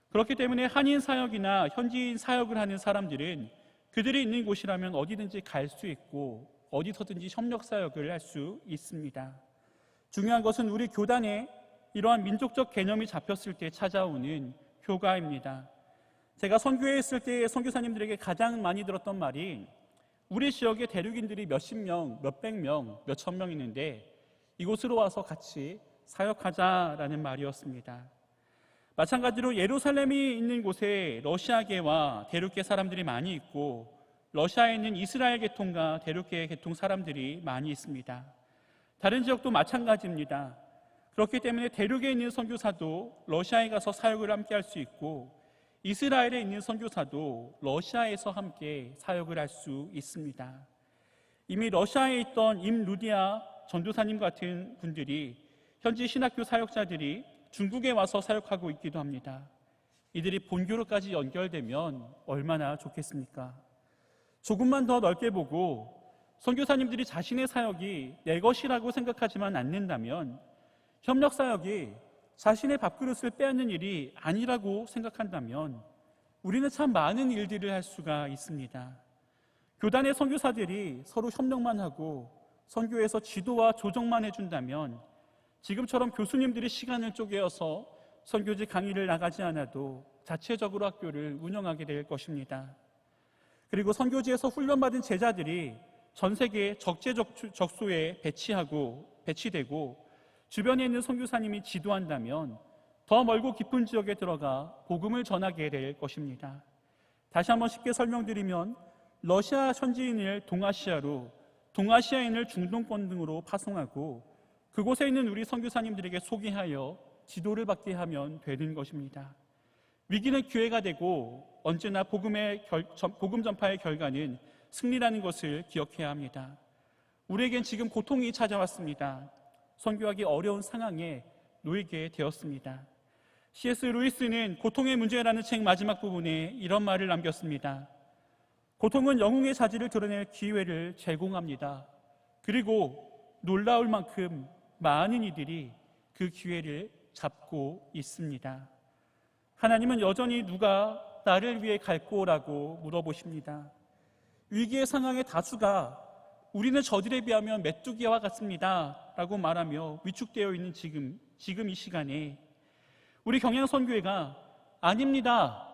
그렇기 때문에 한인 사역이나 현지인 사역을 하는 사람들은 그들이 있는 곳이라면 어디든지 갈 수 있고 어디서든지 협력 사역을 할 수 있습니다. 중요한 것은 우리 교단에 이러한 민족적 개념이 잡혔을 때 찾아오는 효과입니다. 제가 선교회 있을 때 선교사님들에게 가장 많이 들었던 말이 우리 지역에 대륙인들이 몇십 명, 몇백 명, 몇천 명 있는데 이곳으로 와서 같이 사역하자라는 말이었습니다. 마찬가지로 예루살렘이 있는 곳에 러시아계와 대륙계 사람들이 많이 있고 러시아에 있는 이스라엘 계통과 대륙계 계통 사람들이 많이 있습니다. 다른 지역도 마찬가지입니다. 그렇기 때문에 대륙에 있는 선교사도 러시아에 가서 사역을 함께 할 수 있고 이스라엘에 있는 선교사도 러시아에서 함께 사역을 할 수 있습니다. 이미 러시아에 있던 임루디아 전도사님 같은 분들이 현지 신학교 사역자들이 중국에 와서 사역하고 있기도 합니다. 이들이 본교로까지 연결되면 얼마나 좋겠습니까? 조금만 더 넓게 보고 선교사님들이 자신의 사역이 내 것이라고 생각하지만 않는다면, 협력 사역이 자신의 밥그릇을 빼앗는 일이 아니라고 생각한다면 우리는 참 많은 일들을 할 수가 있습니다. 교단의 선교사들이 서로 협력만 하고 선교에서 지도와 조정만 해준다면 지금처럼 교수님들이 시간을 쪼개어서 선교지 강의를 나가지 않아도 자체적으로 학교를 운영하게 될 것입니다. 그리고 선교지에서 훈련받은 제자들이 전 세계 적재적소에 배치되고 주변에 있는 선교사님이 지도한다면 더 멀고 깊은 지역에 들어가 복음을 전하게 될 것입니다. 다시 한번 쉽게 설명드리면 러시아 현지인을 동아시아로, 동아시아인을 중동권 등으로 파송하고 그곳에 있는 우리 선교사님들에게 소개하여 지도를 받게 하면 되는 것입니다. 위기는 기회가 되고 언제나 복음 전파의 결과는 승리라는 것을 기억해야 합니다. 우리에겐 지금 고통이 찾아왔습니다. 선교하기 어려운 상황에 놓이게 되었습니다. C.S. 루이스는 고통의 문제라는 책 마지막 부분에 이런 말을 남겼습니다. 고통은 영웅의 자질을 드러낼 기회를 제공합니다. 그리고 놀라울 만큼 많은 이들이 그 기회를 잡고 있습니다. 하나님은 여전히 누가 나를 위해 갈꼬라고 물어보십니다. 위기의 상황의 다수가 우리는 저들에 비하면 메뚜기와 같습니다 라고 말하며 위축되어 있는 지금 이 시간에 우리 경양선교회가 아닙니다,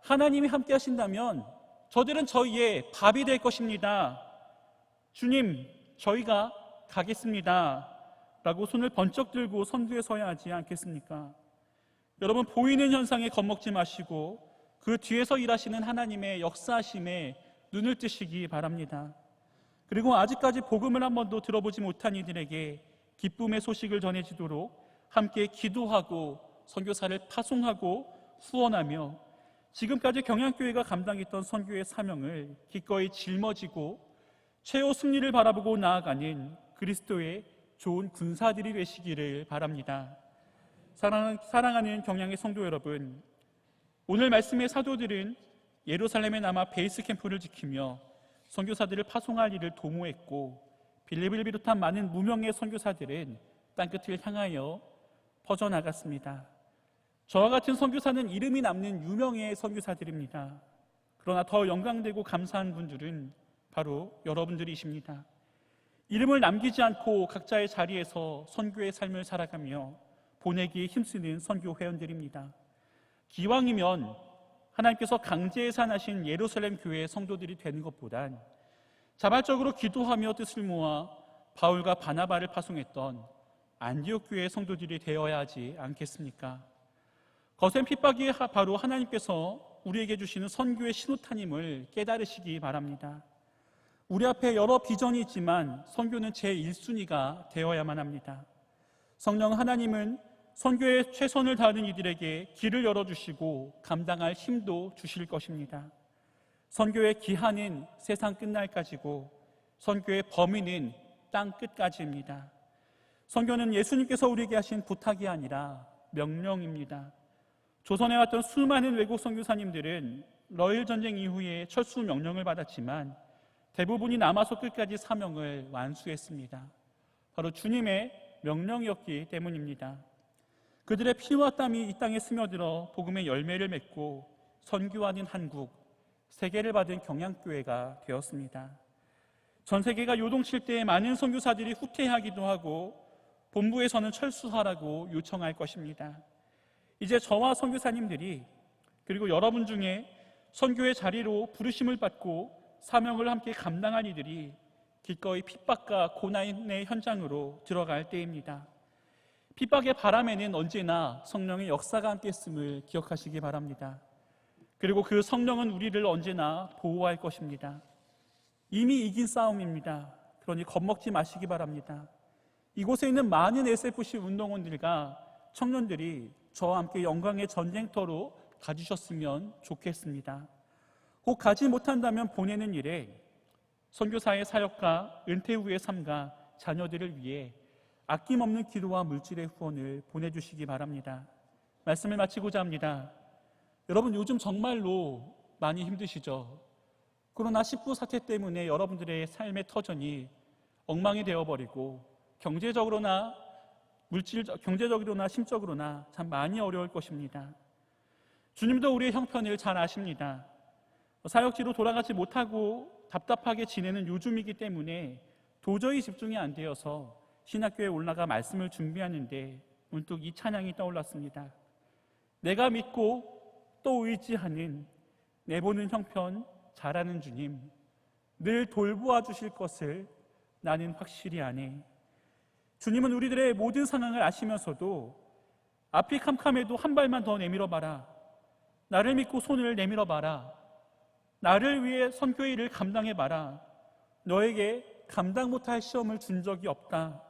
하나님이 함께 하신다면 저들은 저희의 밥이 될 것입니다, 주님 저희가 가겠습니다 라고 손을 번쩍 들고 선두에 서야 하지 않겠습니까? 여러분, 보이는 현상에 겁먹지 마시고 그 뒤에서 일하시는 하나님의 역사하심에 눈을 뜨시기 바랍니다. 그리고 아직까지 복음을 한 번도 들어보지 못한 이들에게 기쁨의 소식을 전해지도록 함께 기도하고 선교사를 파송하고 후원하며 지금까지 경양교회가 감당했던 선교의 사명을 기꺼이 짊어지고 최후 승리를 바라보고 나아가는 그리스도의 좋은 군사들이 되시기를 바랍니다. 사랑하는 경양의 성도 여러분, 오늘 말씀의 사도들은 예루살렘에 남아 베이스 캠프를 지키며 선교사들을 파송할 일을 도모했고 빌립을 비롯한 많은 무명의 선교사들은 땅끝을 향하여 퍼져나갔습니다. 저와 같은 선교사는 이름이 남는 유명의 선교사들입니다. 그러나 더 영광되고 감사한 분들은 바로 여러분들이십니다. 이름을 남기지 않고 각자의 자리에서 선교의 삶을 살아가며 보내기에 힘쓰는 선교 회원들입니다. 기왕이면 하나님께서 강제 예산하신 예루살렘 교회의 성도들이 되는 것보단 자발적으로 기도하며 뜻을 모아 바울과 바나바를 파송했던 안디옥 교회의 성도들이 되어야 하지 않겠습니까? 거센 핍박이 바로 하나님께서 우리에게 주시는 선교의 신호탄임을 깨달으시기 바랍니다. 우리 앞에 여러 비전이 있지만 선교는 제1순위가 되어야만 합니다. 성령 하나님은 선교에 최선을 다하는 이들에게 길을 열어주시고 감당할 힘도 주실 것입니다. 선교의 기한은 세상 끝날까지고 선교의 범위는 땅 끝까지입니다. 선교는 예수님께서 우리에게 하신 부탁이 아니라 명령입니다. 조선에 왔던 수많은 외국 선교사님들은 러일 전쟁 이후에 철수 명령을 받았지만 대부분이 남아서 끝까지 사명을 완수했습니다. 바로 주님의 명령이었기 때문입니다. 그들의 피와 땀이 이 땅에 스며들어 복음의 열매를 맺고 선교하는 한국, 세계를 받은 경양교회가 되었습니다. 전 세계가 요동칠 때 많은 선교사들이 후퇴하기도 하고 본부에서는 철수하라고 요청할 것입니다. 이제 저와 선교사님들이 그리고 여러분 중에 선교의 자리로 부르심을 받고 사명을 함께 감당한 이들이 기꺼이 핍박과 고난의 현장으로 들어갈 때입니다. 핍박의 바람에는 언제나 성령의 역사가 함께 있음을 기억하시기 바랍니다. 그리고 그 성령은 우리를 언제나 보호할 것입니다. 이미 이긴 싸움입니다. 그러니 겁먹지 마시기 바랍니다. 이곳에 있는 많은 SFC 운동원들과 청년들이 저와 함께 영광의 전쟁터로 가주셨으면 좋겠습니다. 혹 가지 못한다면 보내는 일에 선교사의 사역과 은퇴 후의 삶과 자녀들을 위해 아낌없는 기도와 물질의 후원을 보내주시기 바랍니다. 말씀을 마치고자 합니다. 여러분, 요즘 정말로 많이 힘드시죠? 코로나19 사태 때문에 여러분들의 삶의 터전이 엉망이 되어버리고 경제적으로나 심적으로나 참 많이 어려울 것입니다. 주님도 우리의 형편을 잘 아십니다. 사역지로 돌아가지 못하고 답답하게 지내는 요즘이기 때문에 도저히 집중이 안 되어서 신학교에 올라가 말씀을 준비하는데 문득 이 찬양이 떠올랐습니다. 내가 믿고 또 의지하는 내보는 형편 잘하는 주님, 늘 돌보아 주실 것을 나는 확실히 아네. 주님은 우리들의 모든 상황을 아시면서도 앞이 캄캄해도 한 발만 더 내밀어 봐라. 나를 믿고 손을 내밀어 봐라. 나를 위해 선교의 일을 감당해 봐라. 너에게 감당 못할 시험을 준 적이 없다.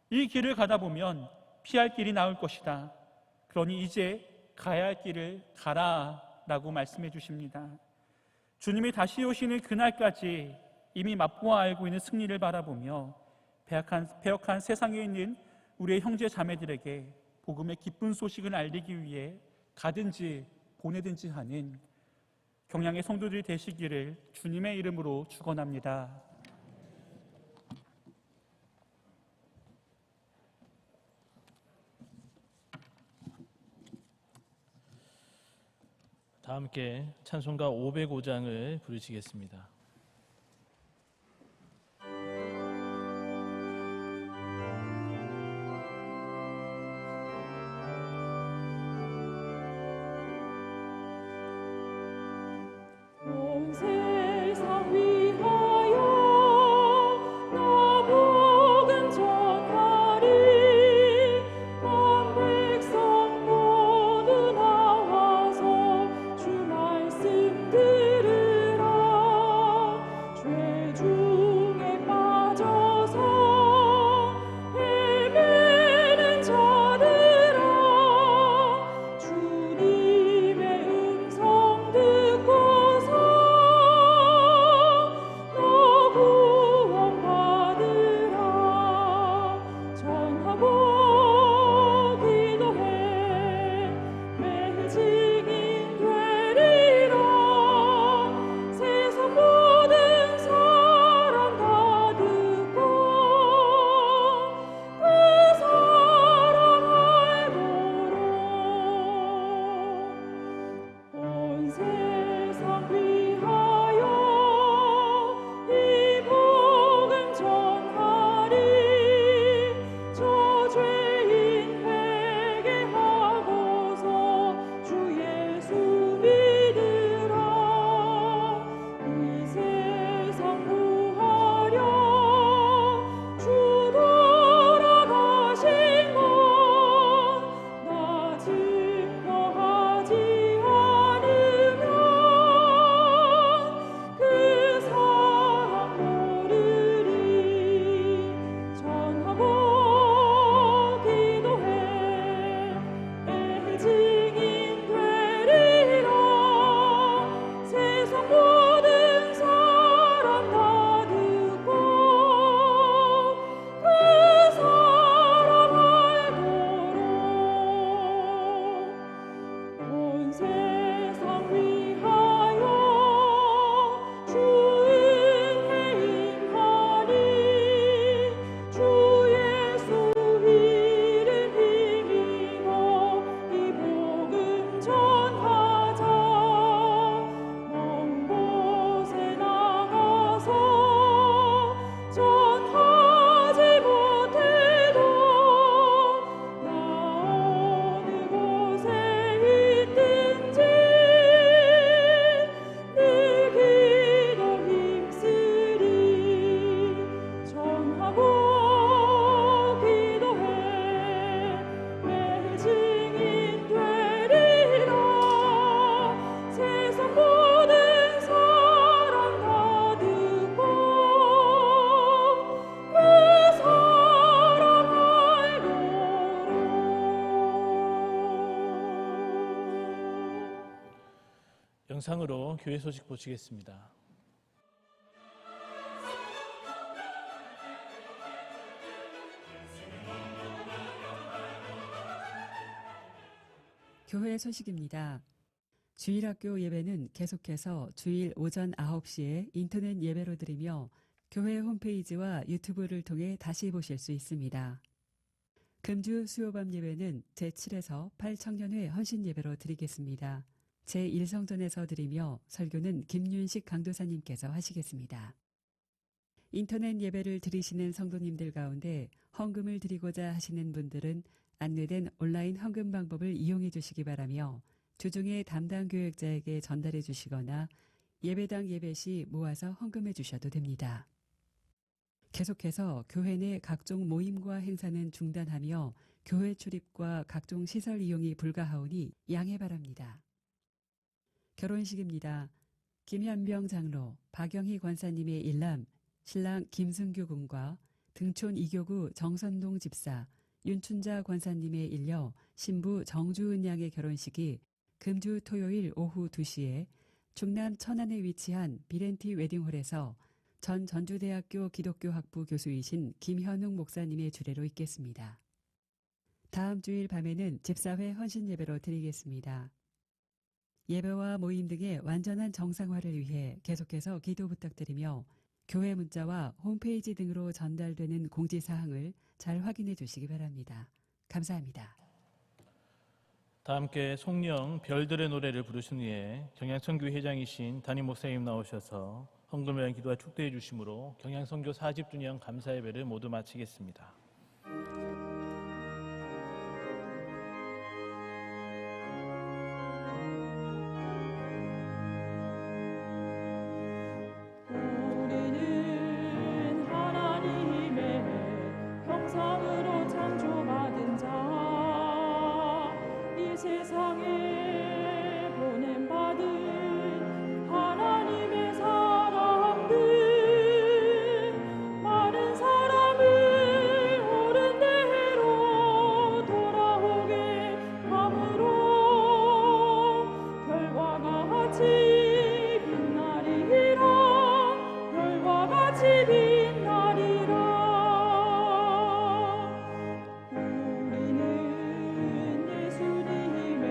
이 길을 가다 보면 피할 길이 나올 것이다. 그러니 이제 가야 할 길을 가라 라고 말씀해 주십니다. 주님이 다시 오시는 그날까지 이미 맛보아 알고 있는 승리를 바라보며 배역한 세상에 있는 우리의 형제 자매들에게 복음의 기쁜 소식을 알리기 위해 가든지 보내든지 하는 경양의 성도들이 되시기를 주님의 이름으로 축원합니다. 다 함께 찬송가 505장을 부르시겠습니다. 온 세상 위하여 나 복음 전하리. 온 백성 모두 나와서 주 말씀 들으라. 영상으로 교회 소식 보시겠습니다. 교회 소식입니다. 주일학교 예배는 계속해서 주일 오전 9시에 인터넷 예배로 드리며 교회 홈페이지와 유튜브를 통해 다시 보실 수 있습니다. 금주 수요밤 예배는 제7에서 8청년회 헌신 예배로 드리겠습니다. 제1성전에서 드리며 설교는 김윤식 강도사님께서 하시겠습니다. 인터넷 예배를 드리시는 성도님들 가운데 헌금을 드리고자 하시는 분들은 안내된 온라인 헌금 방법을 이용해 주시기 바라며 주중에 담당 교역자에게 전달해 주시거나 예배당 예배 시 모아서 헌금해 주셔도 됩니다. 계속해서 교회 내 각종 모임과 행사는 중단하며 교회 출입과 각종 시설 이용이 불가하오니 양해 바랍니다. 결혼식입니다. 김현병 장로, 박영희 권사님의 일남, 신랑 김승규 군과 등촌 이교구 정선동 집사, 윤춘자 권사님의 일녀, 신부 정주은 양의 결혼식이 금주 토요일 오후 2시에 충남 천안에 위치한 비렌티 웨딩홀에서 전 전주대학교 기독교학부 교수이신 김현웅 목사님의 주례로 있겠습니다. 다음 주일 밤에는 집사회 헌신 예배로 드리겠습니다. 예배와 모임 등의 완전한 정상화를 위해 계속해서 기도 부탁드리며 교회 문자와 홈페이지 등으로 전달되는 공지사항을 잘 확인해 주시기 바랍니다. 감사합니다. 다 함께 송령 별들의 노래를 부르신 후에 경양선교 회장이신 담임 목사님 나오셔서 헌금을 위한 기도와 축도해 주심으로 경양선교 40주년 감사 예배를 모두 마치겠습니다. 우리는 하나님의 형상으로 창조받은 자, 이 세상에 보냄받은 하나님의 사람들, 많은 사람을 옳은 대로 돌아오게 함으로 별과 같이 빛나리라, 별과 같이 빛나리라. 우리는 예수님의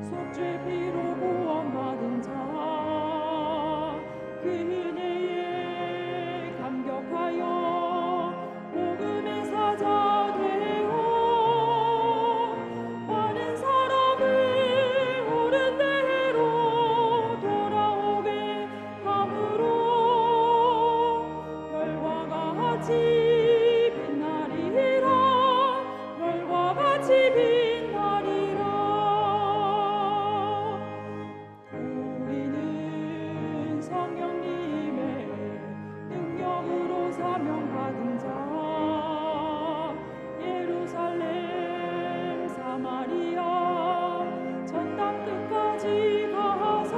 속죄 피로 구원받은 자, 그 은혜에 감격하여 복음의 사자 되어 많은 사람을 옳은 대로 돌아오게 함으로 별과 같이 빛나리라, 별과 같이 빛나리라. 우리는 성령님의 능력으로 사명받은 자, 예루살렘 사마리아 전 땅 끝까지 가서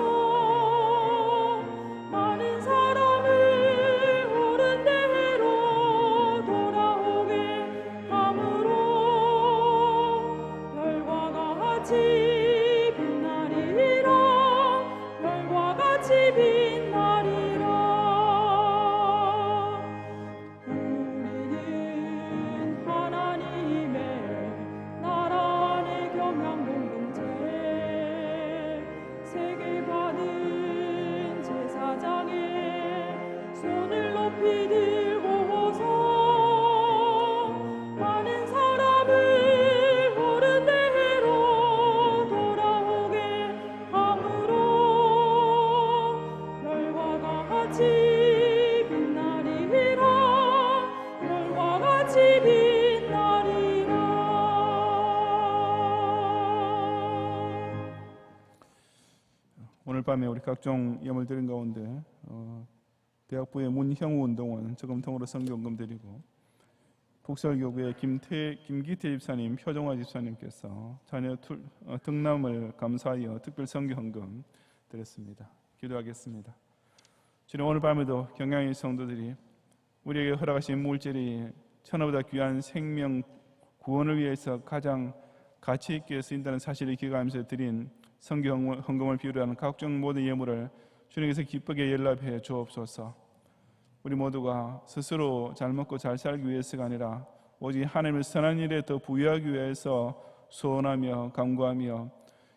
많은 사람을 옳은 대로 돌아오게 함으로 별과 같이 빛나리라, 별과 같이 빛나리라. 우리는 하나님의 나라 안의 경양 공동체, 세계받은 제사장의 손을 높이 들고서 많은 사람을 옳은 대로 돌아오게 함으로 별과 같이 빛나리라, 별과 같이 빛나리라. 오늘 밤에 우리 각종 예물 드린 가운데 대학부의 문형우 운동원 저금통으로 성경금 드리고 북설교구의 김기태 집사님, 표정화 집사님께서 자녀 등남을 감사하여 특별 성경헌금 드렸습니다. 기도하겠습니다. 주님, 오늘 밤에도 경양의 성도들이 우리에게 허락하신 물질이 천하보다 귀한 생명 구원을 위해서 가장 가치 있게 쓰인다는 사실을 기가하면서 드린 선교 헌금을 비롯한 하는 각종 모든 예물을 주님께서 기쁘게 연락해 주옵소서. 우리 모두가 스스로 잘 먹고 잘 살기 위해서가 아니라 오직 하나님의 선한 일에 더 부유하기 위해서 소원하며 간구하며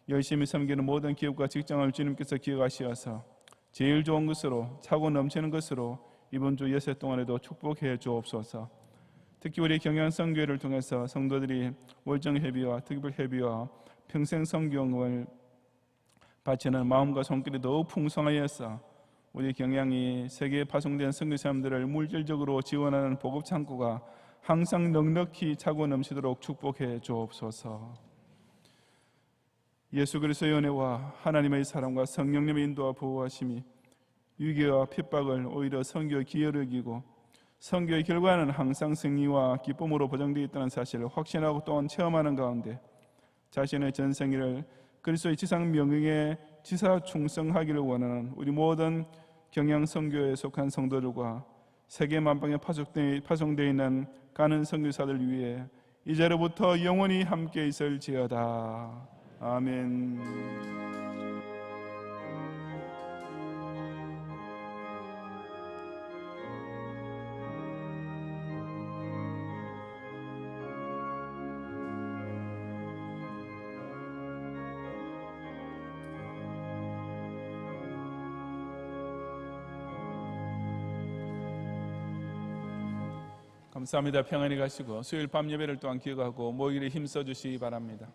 열심히 섬기는 모든 기업과 직장을 주님께서 기억하시어서 제일 좋은 것으로 차고 넘치는 것으로 이번 주 예세 동안에도 축복해 주옵소서. 특히 우리 경양선교회를 통해서 성도들이 월정회비와 특별회비와 평생 선교원금을 바치는 마음과 손길이 더욱 풍성하여서 우리 경양이 세계에 파송된 선교사님들을 물질적으로 지원하는 보급창고가 항상 넉넉히 차고 넘치도록 축복해 주옵소서. 예수 그리스도의 은혜와 하나님의 사랑과 성령님의 인도와 보호하심이 위기와 핍박을 오히려 선교의 기회로 여기고 선교의 결과는 항상 승리와 기쁨으로 보장되어 있다는 사실을 확신하고 또한 체험하는 가운데 자신의 전생일을 그리스도의 지상 명령에 지사 충성하기를 원하는 우리 모든 경양 선교에 속한 성도들과 세계 만방에 파송되어 있는 가는 선교사들 위해 이제로부터 영원히 함께 있을지어다. 아멘. 감사합니다. 평안히 가시고 수요일 밤 예배를 또한 기억하고 모이기를 힘써 주시기 바랍니다.